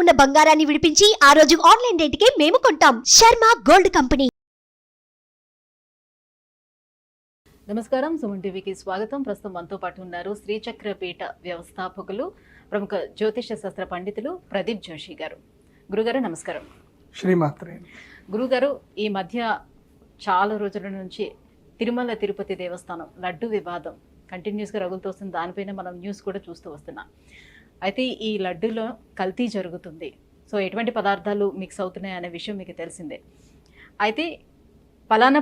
ఉన్న బంగారాన్ని విడిపించి ఆ రోజు ఆన్లైన్ రేటుకే మేము కొంటాం. Sharma gold company. నమస్కారం, సుమన్ టీవీకి స్వాగతం. ప్రస్తుతం మనతో పాటు ఉన్నారు శ్రీచక్రపీఠ వ్యవస్థాపకులు, ప్రముఖ జ్యోతిష శాస్త్ర పండితులు ప్రదీప్ జోషి గారు. గురుగారు నమస్కారం. శ్రీమాత్రే. గురుగారు, ఈ మధ్య చాలా రోజుల నుంచి తిరుమల తిరుపతి దేవస్థానం లడ్డు వివాదం కంటిన్యూస్గా రగులుతోస్తుంది. దానిపైన మనం న్యూస్ కూడా చూస్తూ వస్తున్నాం. అయితే ఈ లడ్డూలో కల్తీ జరుగుతుంది, సో ఎటువంటి పదార్థాలు మిక్స్ అవుతున్నాయి అనే విషయం మీకు తెలిసిందే. అయితే పలానా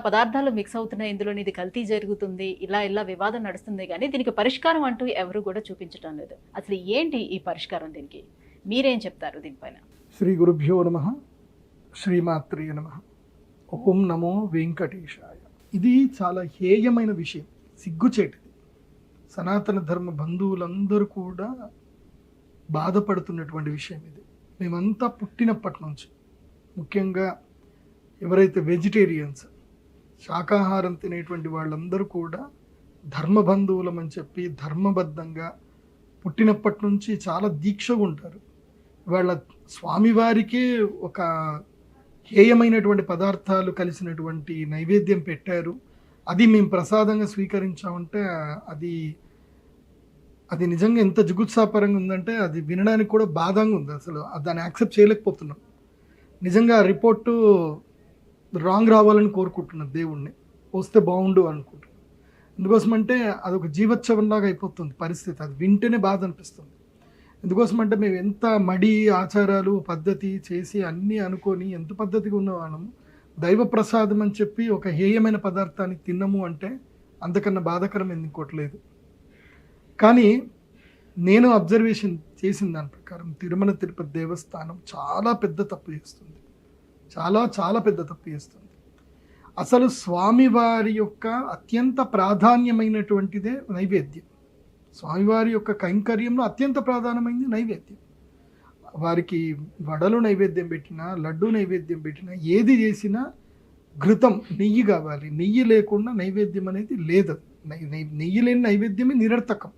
పదార్థాలు మిక్స్ అవుతున్నాయి, ఇందులో ఇది కల్తీ జరుగుతుంది, ఇలా వివాదం నడుస్తుంది, కానీ దీనికి పరిష్కారం అంటూ ఎవరు కూడా చూపించడం లేదు. అసలు ఏంటి ఈ పరిష్కారం? దీనికి మీరేం చెప్తారు దీనిపైన? శ్రీ గురుభ్యో నమః, శ్రీమాత్రే నమః, ఓం నమో వెంకటేశాయ. ఇది చాలా హేయమైన విషయం, సిగ్గుచేటిది. సనాతన ధర్మ బంధువులందరూ కూడా బాధపడుతున్నటువంటి విషయం ఇది. మేమంతా పుట్టినప్పటి నుంచి, ముఖ్యంగా ఎవరైతే వెజిటేరియన్స్, శాకాహారం తినేటువంటి వాళ్ళందరూ కూడా ధర్మబంధువులం అని చెప్పి ధర్మబద్ధంగా పుట్టినప్పటి నుంచి చాలా దీక్షగా ఉంటారు. వాళ్ళ స్వామివారికే ఒక హేయమైనటువంటి పదార్థాలు కలిసినటువంటి నైవేద్యం పెట్టారు, అది మేము ప్రసాదంగా స్వీకరించామంటే అది నిజంగా ఎంత జుగుత్సాపరంగా ఉందంటే అది వినడానికి కూడా బాధంగా ఉంది. అసలు దాన్ని యాక్సెప్ట్ చేయలేకపోతున్నాం. నిజంగా ఆ రిపోర్టు రాంగ్ రావాలని కోరుకుంటున్నాను, దేవుణ్ణి వస్తే బాగుండు అనుకుంటున్నాను. ఎందుకోసమంటే అదొక జీవోత్సవంలాగా అయిపోతుంది పరిస్థితి. అది వింటేనే బాధ అనిపిస్తుంది. ఎందుకోసమంటే మేము ఎంత మడి ఆచారాలు పద్ధతి చేసి అన్నీ అనుకొని ఎంత పద్ధతిగా ఉన్నవాళ్ళము, దైవ ప్రసాదం అని చెప్పి ఒక హేయమైన పదార్థాన్ని తిన్నము అంటే అంతకన్నా బాధాకరం ఇంకోట్లేదు. కానీ నేను అబ్జర్వేషన్ చేసిన దాని ప్రకారం తిరుమల తిరుపతి దేవస్థానం చాలా పెద్ద తప్పు చేస్తుంది, చాలా పెద్ద తప్పు చేస్తుంది. అసలు స్వామివారి యొక్క అత్యంత ప్రాధాన్యమైనటువంటిదే నైవేద్యం. స్వామివారి యొక్క కైంకర్యంలో అత్యంత ప్రధానమైనది నైవేద్యం. వారికి వడలు నైవేద్యం పెట్టినా, లడ్డు నైవేద్యం పెట్టినా, ఏది చేసినా ఘృతం, నెయ్యి కావాలి. నెయ్యి లేకుండా నైవేద్యం అనేది లేదు. నెయ్యి లేని నైవేద్యమే నిరర్థకం.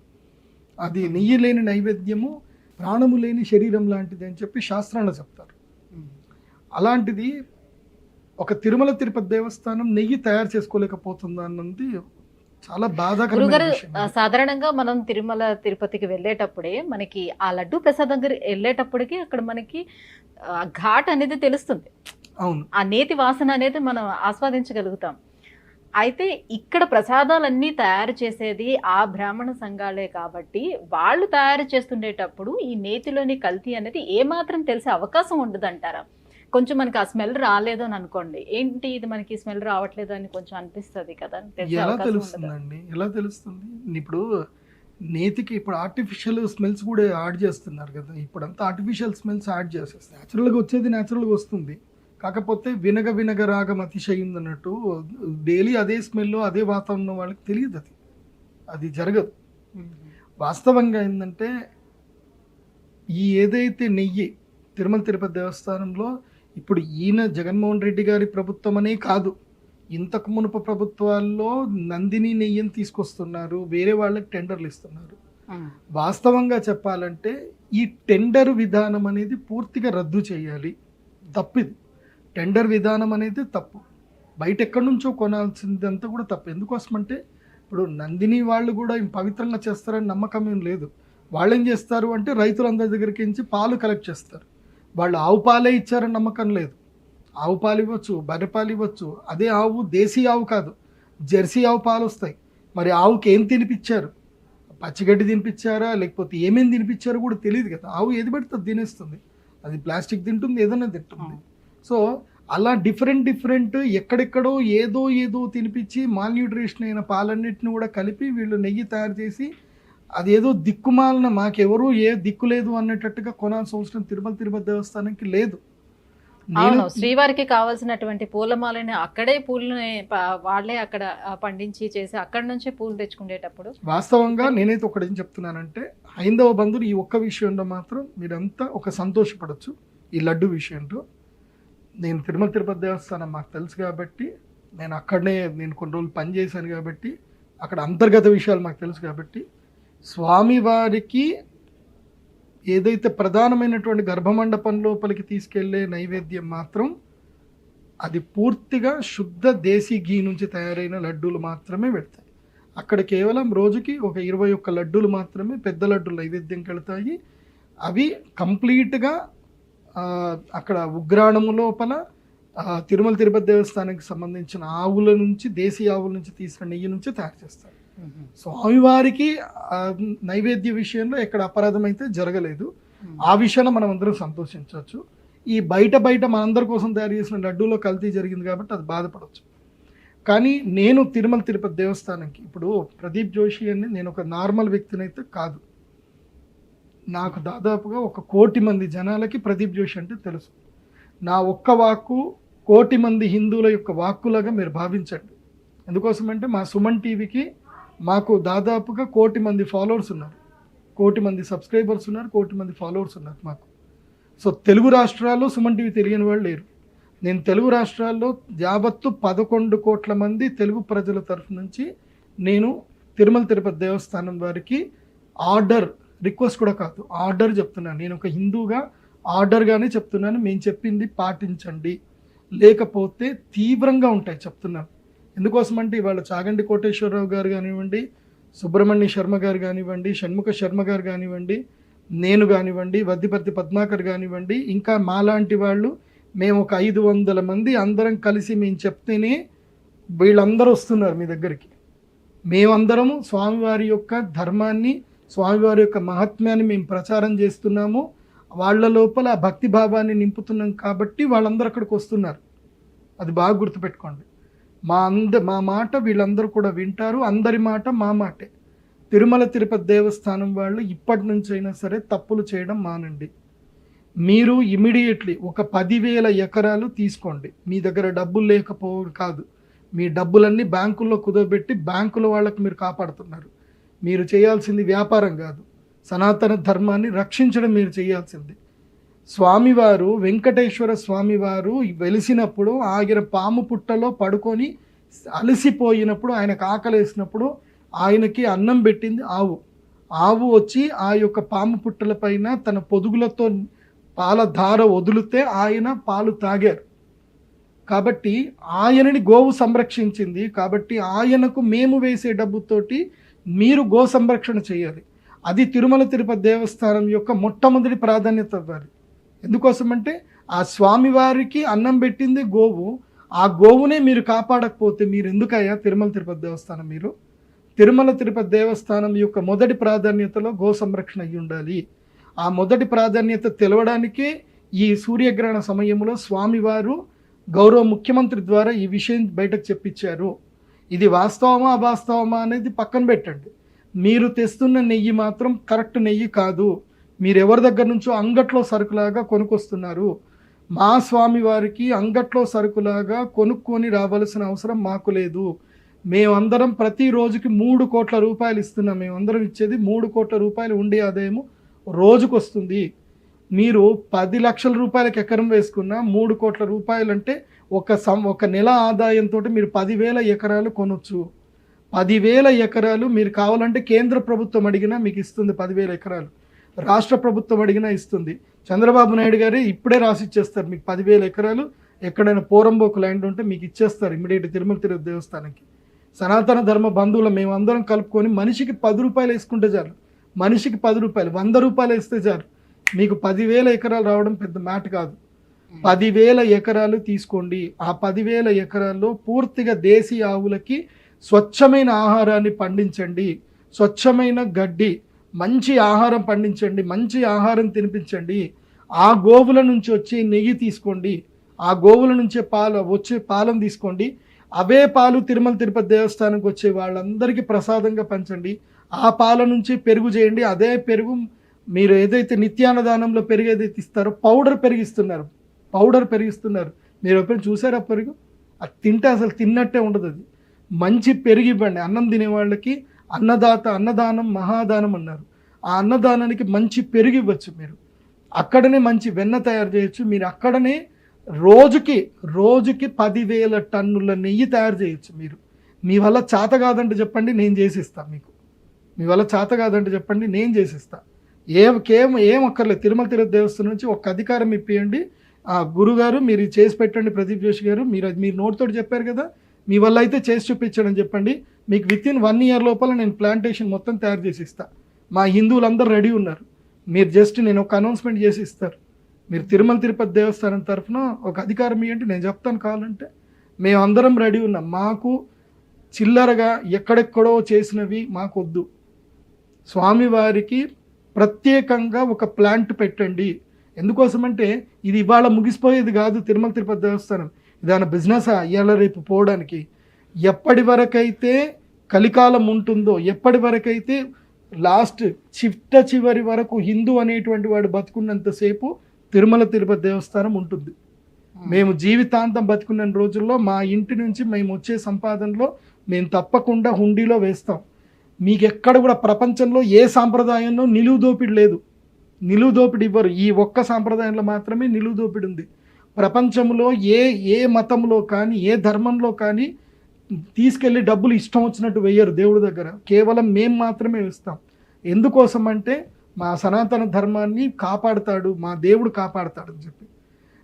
అది నెయ్యి లేని నైవేద్యము ప్రాణము లేని శరీరం లాంటిది అని చెప్పి శాస్త్రాలు చెప్తారు. అలాంటిది ఒక తిరుమల తిరుపతి దేవస్థానం నెయ్యి తయారు చేసుకోలేకపోతుందా అన్నది చాలా బాధాకరమైన విషయం. సాధారణంగా మనం తిరుమల తిరుపతికి వెళ్ళేటప్పుడే మనకి ఆ లడ్డు ప్రసాదం దగ్గర వెళ్ళేటప్పటికి అక్కడ మనకి ఘాట్ అనేది తెలుస్తుంది. అవును, ఆ నేతి వాసన అనేది మనం ఆస్వాదించగలుగుతాం. అయితే ఇక్కడ ప్రసాదాలన్నీ తయారు చేసేది ఆ బ్రాహ్మణ సంఘాలే కాబట్టి వాళ్ళు తయారు చేస్తుండేటప్పుడు ఈ నేతిలోని కల్తీ అనేది ఏమాత్రం తెలిసే అవకాశం ఉండదంటారా? కొంచెం మనకి ఆ స్మెల్ రాలేదు అని అనుకోండి, ఏంటి ఇది మనకి స్మెల్ రావట్లేదు అని కొంచెం అనిపిస్తుంది కదా. ఎలా తెలుస్తుందండి? ఎలా తెలుస్తుంది? ఇప్పుడు నేతికి ఇప్పుడు ఆర్టిఫిషియల్ స్మెల్స్ కూడా యాడ్ చేస్తున్నారు కదా. ఇప్పుడు అంతా ఆర్టిఫిషియల్ స్మెల్స్ యాడ్ చేసేస్తారు. న్యాచురల్గా వచ్చేది న్యాచురల్గా వస్తుంది. కాకపోతే వినగ రాగం అతిశయింది అన్నట్టు డైలీ అదే స్మెల్ అదే వాతావరణం వాళ్ళకి తెలియదు. అది జరగదు. వాస్తవంగా ఏంటంటే ఈ ఏదైతే నెయ్యి తిరుమల తిరుపతి దేవస్థానంలో ఇప్పుడు ఈయన జగన్మోహన్ రెడ్డి గారి ప్రభుత్వం అనే కాదు, ఇంతకు మునుపు ప్రభుత్వాల్లో నందిని నెయ్యిని తీసుకొస్తున్నారు, వేరే వాళ్ళకి టెండర్లు ఇస్తున్నారు. వాస్తవంగా చెప్పాలంటే ఈ టెండర్ విధానం అనేది పూర్తిగా రద్దు చేయాలి. తప్పిది. టెండర్ విధానం అనేది తప్పు. బయట ఎక్కడి నుంచో కొనాల్సిందంతా కూడా తప్పు. ఎందుకోసమంటే ఇప్పుడు నందిని వాళ్ళు కూడా పవిత్రంగా చేస్తారని నమ్మకం ఏం లేదు. వాళ్ళు ఏం చేస్తారు అంటే రైతులందరి దగ్గరికి నుంచి పాలు కలెక్ట్ చేస్తారు. వాళ్ళు ఆవు పాలే ఇచ్చారని నమ్మకం లేదు. ఆవు పాలు ఇవ్వచ్చు, బర్రె పాలు ఇవ్వచ్చు. అదే ఆవు దేశీ ఆవు కాదు, జెర్సీ ఆవు పాలు వస్తాయి. మరి ఆవుకి ఏం తినిపించారు? పచ్చిగడ్డి తినిపించారా లేకపోతే ఏమేమి తినిపించారో కూడా తెలియదు కదా. ఆవు ఏది పెడితే తినేస్తుంది. అది ప్లాస్టిక్ తింటుంది, ఏదైనా తింటుంది. సో అలా డిఫరెంట్ ఎక్కడెక్కడో ఏదో తినిపించి మాల్న్యూట్రిషన్ అయిన పాలన్నిటిని కూడా కలిపి వీళ్ళు నెయ్యి తయారు చేసి అదేదో దిక్కుమాలిన మాకెవరూ ఏ దిక్కు లేదు అన్నట్టుగా కొనాల్సిన అవసరం తిరుమల తిరుపతి దేవస్థానానికి లేదు. అవును, శ్రీవారికి కావాల్సినటువంటి పూలమాలని అక్కడే పూలని వాళ్ళే అక్కడ పండించి చేసి అక్కడ నుంచే పూలు తెచ్చుకునేటప్పుడు వాస్తవంగా నేనైతే ఒకటి ఏం చెప్తున్నానంటే, హైందవ బంధువులు ఈ ఒక్క విషయంలో మాత్రం మీరంతా ఒక సంతోషపడచ్చు. ఈ లడ్డు విషయంలో నేను తిరుమల తిరుపతి దేవస్థానం మాకు తెలుసు కాబట్టి, నేను అక్కడనే కొన్ని రోజులు పనిచేశాను కాబట్టి, అక్కడ అంతర్గత విషయాలు మాకు తెలుసు కాబట్టి, స్వామివారికి ఏదైతే ప్రధానమైనటువంటి గర్భమండపం లోపలికి తీసుకెళ్లే నైవేద్యం మాత్రం అది పూర్తిగా శుద్ధ దేశీ ఘీ నుంచి తయారైన లడ్డూలు మాత్రమే పెడతాయి. అక్కడ కేవలం రోజుకి ఒక 21 లడ్డూలు మాత్రమే పెద్ద లడ్డూలు నైవేద్యంకి వెళ్తాయి. అవి కంప్లీట్గా అక్కడ ఉగ్రాణము లోపల తిరుమల తిరుపతి దేవస్థానానికి సంబంధించిన ఆవుల నుంచి, దేశీ ఆవుల నుంచి తీసిన నెయ్యి నుంచి తయారు చేస్తారు. స్వామివారికి నైవేద్య విషయంలో ఎక్కడ అపరాధం అయితే జరగలేదు. ఆ విషయంలో మనం అందరం సంతోషించవచ్చు. ఈ బయట మనందరి కోసం తయారు చేసిన లడ్డూలో కల్తీ జరిగింది కాబట్టి అది బాధపడవచ్చు. కానీ నేను తిరుమల తిరుపతి దేవస్థానంకి ఇప్పుడు ప్రదీప్ జోషి అని నేను ఒక నార్మల్ వ్యక్తినైతే కాదు. నాకు దాదాపుగా 1 కోటి మంది జనాలకి ప్రదీప్ జోషి అంటే తెలుసు. నా ఒక్క వాక్కు 1 కోటి మంది హిందువుల యొక్క వాక్కులాగా మీరు భావించండి. ఎందుకోసమంటే మా సుమన్ టీవీకి మాకు దాదాపుగా 1 కోటి మంది ఫాలోవర్స్ ఉన్నారు, 1 కోటి మంది సబ్స్క్రైబర్స్ ఉన్నారు, 1 కోటి మంది ఫాలోవర్స్ ఉన్నారు మాకు. సో తెలుగు రాష్ట్రాల్లో సుమన్ టీవీ తెలియని వాళ్ళు లేరు. నేను తెలుగు రాష్ట్రాల్లో యావత్తు 11 కోట్ల మంది తెలుగు ప్రజల తరఫు నుంచి నేను తిరుమల తిరుపతి దేవస్థానం వారికి రిక్వెస్ట్ కూడా కాదు, ఆర్డర్ చెప్తున్నాను. నేను ఒక హిందూగా ఆర్డర్గానే చెప్తున్నాను, మేము చెప్పింది పాటించండి, లేకపోతే తీవ్రంగా ఉంటాయి చెప్తున్నాను. ఎందుకోసమంటే ఇవాళ చాగంటి కోటేశ్వరరావు గారు కానివ్వండి, సుబ్రహ్మణ్య శర్మ గారు కానివ్వండి, షణ్ముఖ శర్మ గారు కానివ్వండి, నేను కానివ్వండి, వద్దిపర్తి పద్మాకర్ కానివ్వండి, ఇంకా మాలాంటి వాళ్ళు మేము ఒక 500 మంది అందరం కలిసి మేము చెప్తేనే వీళ్ళందరూ వస్తున్నారు మీ దగ్గరికి. మేమందరము స్వామివారి యొక్క ధర్మాన్ని, స్వామివారి యొక్క మహాత్మ్యాన్ని మేము ప్రచారం చేస్తున్నాము. వాళ్ళ లోపల భక్తి భావాన్ని నింపుతున్నాం కాబట్టి వాళ్ళందరూ అక్కడికి వస్తున్నారు. అది బాగా గుర్తుపెట్టుకోండి. మా మాట వీళ్ళందరూ కూడా వింటారు. అందరి మాట మా మాటే. తిరుమల తిరుపతి దేవస్థానం వాళ్ళు ఇప్పటి నుంచైనా సరే తప్పులు చేయడం మానండి. మీరు ఇమీడియట్లీ ఒక 10,000 ఎకరాలు తీసుకోండి. మీ దగ్గర డబ్బులు లేకపోవడం కాదు, మీ డబ్బులన్నీ బ్యాంకుల్లో కుదవబెట్టి బ్యాంకుల వాళ్ళకి మీరు కాపాడుతున్నారు. మీరు చేయాల్సింది వ్యాపారం కాదు, సనాతన ధర్మాన్ని రక్షించడం మీరు చేయాల్సింది. స్వామివారు వెంకటేశ్వర స్వామివారు వెలిసినప్పుడు ఆయన పాము పుట్టలో పడుకొని అలసిపోయినప్పుడు, ఆయనకు ఆకలేసినప్పుడు ఆయనకి అన్నం పెట్టింది ఆవు వచ్చి ఆ యొక్క పాము పుట్టల పైన తన పొదుగులతో పాల ధార వదిలితే ఆయన పాలు తాగారు. కాబట్టి ఆయనని గోవు సంరక్షించింది. కాబట్టి ఆయనకు మేము వేసే డబ్బుతోటి మీరు గో సంరక్షణ చేయాలి. అది తిరుమల తిరుపతి దేవస్థానం యొక్క మొట్టమొదటి ప్రాధాన్యత అవ్వాలి. ఎందుకోసమంటే ఆ స్వామివారికి అన్నం పెట్టింది గోవు. ఆ గోవునే మీరు కాపాడకపోతే మీరు ఎందుకయ్యా తిరుమల తిరుపతి దేవస్థానం? మీరు తిరుమల తిరుపతి దేవస్థానం యొక్క మొదటి ప్రాధాన్యతలో గో సంరక్షణ అయ్యి ఉండాలి. ఆ మొదటి ప్రాధాన్యత తెలవడానికే ఈ సూర్యగ్రహణ సమయంలో స్వామివారు గౌరవ ముఖ్యమంత్రి ద్వారా ఈ విషయం బయటకు చెప్పించారు. ఇది వాస్తవమా అవాస్తవమా అనేది పక్కన పెట్టండి. మీరు తెస్తున్న నెయ్యి మాత్రం కరెక్ట్ నెయ్యి కాదు. మీరు ఎవరి దగ్గర నుంచో అంగట్లో సరుకులాగా కొనుక్కొస్తున్నారు. మా స్వామివారికి అంగట్లో సరుకులాగా కొనుక్కొని రావాల్సిన అవసరం మాకు లేదు. మేమందరం ప్రతి రోజుకి 3 కోట్ల రూపాయలు ఇస్తున్నాం. మేమందరం ఇచ్చేది 3 కోట్ల రూపాయలు ఉండే ఆదాయము రోజుకు వస్తుంది. మీరు 10 లక్షల రూపాయలకు ఎకరం వేసుకున్న 3 కోట్ల రూపాయలు అంటే ఒక నెల ఆదాయంతో మీరు 10,000 ఎకరాలు కొనొచ్చు. 10,000 ఎకరాలు మీరు కావాలంటే కేంద్ర ప్రభుత్వం అడిగినా మీకు ఇస్తుంది. 10,000 ఎకరాలు రాష్ట్ర ప్రభుత్వం అడిగినా ఇస్తుంది. చంద్రబాబు నాయుడు గారే ఇప్పుడే రాసి ఇచ్చేస్తారు మీకు 10,000 ఎకరాలు. ఎక్కడైనా పోరంబోకు ల్యాండ్ ఉంటే మీకు ఇచ్చేస్తారు ఇమ్మీడియట్ తిరుమల తిరుపతి దేవస్థానానికి. సనాతన ధర్మ బంధువులు మేమందరం కలుపుకొని మనిషికి 10 రూపాయలు వేసుకుంటే చాలు. మనిషికి 10 రూపాయలు, 100 రూపాయలు వేస్తే చాలు. మీకు 10,000 ఎకరాలు రావడం పెద్ద మ్యాట్ కాదు. 10,000 ఎకరాలు తీసుకోండి. ఆ 10,000 ఎకరాల్లో పూర్తిగా దేశీ ఆవులకి స్వచ్ఛమైన ఆహారాన్ని పండించండి. స్వచ్ఛమైన గడ్డి, మంచి ఆహారం పండించండి, మంచి ఆహారం తినిపించండి. ఆ గోవుల నుంచి వచ్చే నెయ్యి తీసుకోండి. ఆ గోవుల నుంచే పాలను తీసుకోండి. అవే పాలు తిరుమల తిరుపతి దేవస్థానానికి వచ్చే వాళ్ళందరికీ ప్రసాదంగా పంచండి. ఆ పాల నుంచి పెరుగు చేయండి. అదే పెరుగు మీరు ఏదైతే నిత్యాన్నదానంలో పెరుగు ఏదైతే ఇస్తారో పౌడర్ పెరిగిస్తున్నారు. మీరు ఎప్పుడైనా చూసారా పెరుగు? అది తింటే అసలు తిన్నట్టే ఉండదు. అది మంచి పెరుగు ఇవ్వండి. అన్నం తినే వాళ్ళకి అన్నదానం మహాదానం అన్నారు. ఆ అన్నదానానికి మంచి పెరుగు ఇవ్వచ్చు. మీరు అక్కడనే మంచి వెన్న తయారు చేయొచ్చు. మీరు అక్కడనే రోజుకి 10,000 టన్నుల నెయ్యి తయారు చేయొచ్చు. మీరు మీ వల్ల చేత కాదంటే చెప్పండి, నేను చేసిస్తా. మీ వల్ల చేత కాదంటే చెప్పండి, నేను చేసిస్తా. ఏం అక్కర్లేదు. తిరుమల తిరుపతి దేవస్థానం నుంచి ఒక అధికారం ఇప్పియండి, గురుగారు మీరు ఇది చేసి పెట్టండి, ప్రదీప్ జోషి గారు మీరు నోటితోటి చెప్పారు కదా, మీ వల్ల అయితే చేసి చూపించండి చెప్పండి, మీకు విత్ ఇన్ 1 year లోపల నేను ప్లాంటేషన్ మొత్తం తయారు చేసి ఇస్తా. మా హిందువులందరూ రెడీ ఉన్నారు. మీరు జస్ట్ నేను ఒక అనౌన్స్మెంట్ చేసి ఇస్తారు. మీరు తిరుమల తిరుపతి దేవస్థానం తరఫున ఒక అధికారం ఇవ్వండి, నేను చెప్తాను కావాలంటే. మేమందరం రెడీ ఉన్నాం. మాకు చిల్లరగా ఎక్కడెక్కడో చేసినవి మాకొద్దు. స్వామివారికి ప్రత్యేకంగా ఒక ప్లాంట్ పెట్టండి. ఎందుకోసమంటే ఇది ఇవాళ ముగిసిపోయేది కాదు. తిరుమల తిరుపతి దేవస్థానం ఇదాన బిజినెస్ ఇవాళ రేపు పోవడానికి. ఎప్పటి వరకైతే కలికాలం ఉంటుందో, ఎప్పటి వరకైతే లాస్ట్ చివరి వరకు హిందూ అనేటువంటి వాడు బతుకున్నంతసేపు తిరుమల తిరుపతి దేవస్థానం ఉంటుంది. మేము జీవితాంతం బతుకున్న రోజుల్లో మా ఇంటి నుంచి మేము వచ్చే సంపాదనలో మేము తప్పకుండా హుండీలో వేస్తాం. మీకు ఎక్కడ కూడా ప్రపంచంలో ఏ సాంప్రదాయంలో నిలువు దోపిడి లేదు. నిలువు దోపిడి ఇవ్వరు. ఈ ఒక్క సాంప్రదాయంలో మాత్రమే నిలువు దోపిడి ఉంది. ప్రపంచంలో ఏ మతంలో కానీ ఏ ధర్మంలో కానీ తీసుకెళ్ళి డబ్బులు ఇష్టం వచ్చినట్టు వేయరు దేవుడి దగ్గర. కేవలం మేము మాత్రమే ఇస్తాం. ఎందుకోసం అంటే మా సనాతన ధర్మాన్ని కాపాడుతాడు, మా దేవుడు కాపాడుతాడు అని చెప్పి.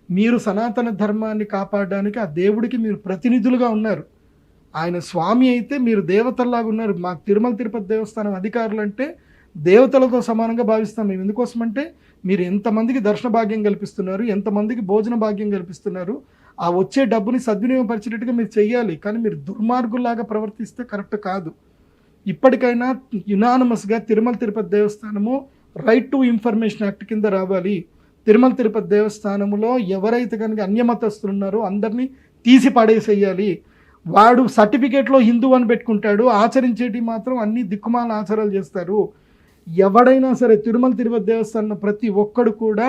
మీరు సనాతన ధర్మాన్ని కాపాడడానికి ఆ దేవుడికి మీరు ప్రతినిధులుగా ఉన్నారు. ఆయన స్వామి అయితే మీరు దేవతల్లాగా ఉన్నారు. మాకు తిరుమల తిరుపతి దేవస్థానం అధికారులు అంటే దేవతలతో సమానంగా భావిస్తాం మేము. ఎందుకోసమంటే మీరు ఎంతమందికి దర్శన భాగ్యం కల్పిస్తున్నారు, ఎంతమందికి భోజన భాగ్యం కల్పిస్తున్నారు. ఆ వచ్చే డబ్బుని సద్వినియోగపరిచేటట్టుగా మీరు చెయ్యాలి. కానీ మీరు దుర్మార్గుల్లాగా ప్రవర్తిస్తే కరెక్ట్ కాదు. ఇప్పటికైనా యునానిమస్గా Tirumala Tirupati Devasthanam right to information act కింద రావాలి. తిరుమల తిరుపతి దేవస్థానంలో ఎవరైతే కనుక అన్యమతస్తులు ఉన్నారో అందరినీ తీసి పడేసేయాలి. వాడు సర్టిఫికేట్లో హిందూ అని పెట్టుకుంటాడు, ఆచరించేటి మాత్రం అన్ని దిక్కుమాల ఆచారాలు చేస్తారు. ఎవడైనా సరే తిరుమల తిరుపతి దేవస్థానం ప్రతి ఒక్కడు కూడా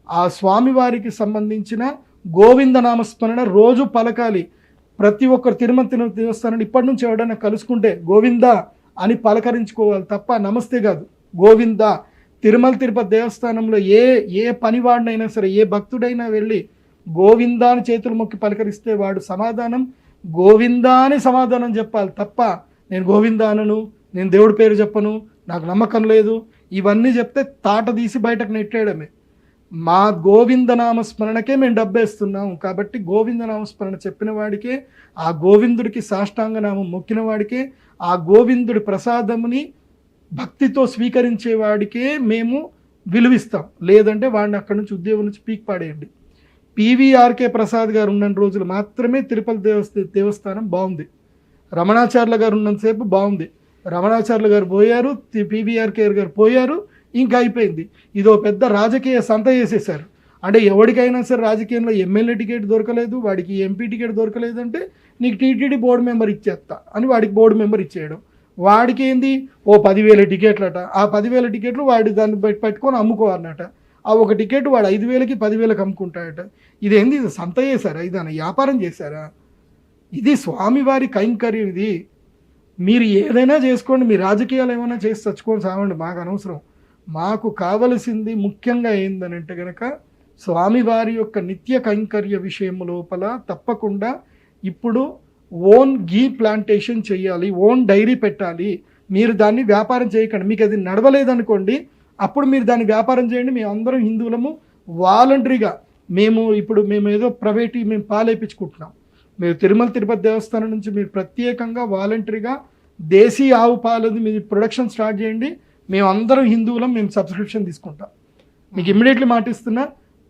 ఆ స్వామివారికి సంబంధించిన గోవింద నామస్మరణ రోజు పలకాలి. ప్రతి ఒక్కరు తిరుమల తిరుపతి దేవస్థానాన్ని ఇప్పటి నుంచి ఎవడైనా కలుసుకుంటే గోవింద అని పలకరించుకోవాలి తప్ప నమస్తే కాదు, గోవింద. తిరుమల తిరుపతి దేవస్థానంలో ఏ పనివాడినైనా సరే, ఏ భక్తుడైనా వెళ్ళి గోవిందా అని చేతులు మొక్కి పలకరిస్తే వాడు సమాధానం గోవిందా అని సమాధానం చెప్పాలి తప్ప నేను గోవిందా అనను, నేను దేవుడి పేరు చెప్పను, నాకు నమ్మకం లేదు, ఇవన్నీ చెప్తే తాట తీసి బయటకు నెట్టేయడమే. మా గోవింద నామస్మరణకే మేము డబ్బేస్తున్నాం. కాబట్టి గోవింద నామస్మరణ చెప్పిన వాడికే, ఆ గోవిందుడికి సాష్టాంగ నామం మొక్కిన వాడికే, ఆ గోవిందుడి ప్రసాదముని భక్తితో స్వీకరించే వాడికే మేము విలువిస్తాం. లేదంటే వాడిని అక్కడి నుంచి ఉద్యోగం నుంచి పీక్ పాడేయండి. పివిఆర్కే ప్రసాద్ గారు ఉన్న రోజులు మాత్రమే తిరుపతి దేవస్థానం బాగుంది. రమణాచార్యుల గారు ఉన్నంతసేపు బాగుంది. రమణాచార్యుల గారు పోయారు, పివిఆర్కే గారు పోయారు, ఇంకా అయిపోయింది. ఇదో పెద్ద రాజకీయ సంత చేసేసారు. అంటే ఎవరికైనా సరే రాజకీయంలో ఎమ్మెల్యే టికెట్ దొరకలేదు, వాడికి ఎంపీ టికెట్ దొరకలేదు అంటే నీకు టీటీడీ బోర్డు మెంబర్ ఇచ్చేస్తా అని వాడికి బోర్డు మెంబర్ ఇచ్చేయడం. వాడికి ఏంది 10,000 టికెట్లట. ఆ 10,000 టికెట్లు వాడి దాన్ని పెట్టుకొని అమ్ముకోవాలన్నట. ఆ ఒక టికెట్ వాడు 5,000కి 10,000కి అమ్ముకుంటాడట. ఇదేంది, ఇది సంత చేశారా, ఇదాన్ని వ్యాపారం చేశారా? ఇది స్వామివారి కైంకర్యం. ఇది మీరు ఏదైనా చేసుకోండి, మీ రాజకీయాలు ఏమైనా చేసి చచ్చుకొని సావండి, మాకు అనవసరం. మాకు కావలసింది ముఖ్యంగా ఏందనంటే కనుక స్వామివారి యొక్క నిత్య కైంకర్య విషయం లోపల తప్పకుండా ఇప్పుడు ఓన్ గీ ప్లాంటేషన్ చేయాలి, ఓన్ డైరీ పెట్టాలి. మీరు దాన్ని వ్యాపారం చేయకండి. మీకు అది నడవలేదనుకోండి, అప్పుడు మీరు దాన్ని వ్యాపారం చేయండి. మేము అందరం హిందువులము వాలంటరీగా మేము ఏదో ప్రైవేట్ మేము పాలేపించుకుంటున్నాం. మీరు తిరుమల తిరుపతి దేవస్థానం నుంచి మీరు ప్రత్యేకంగా వాలంటరీగా దేశీ ఆవు పాలది మీరు ప్రొడక్షన్ స్టార్ట్ చేయండి. మేము అందరం హిందువులం, మేము సబ్స్క్రిప్షన్ తీసుకుంటాం. మీకు ఇమ్మీడియట్లీ మాటిస్తున్నా,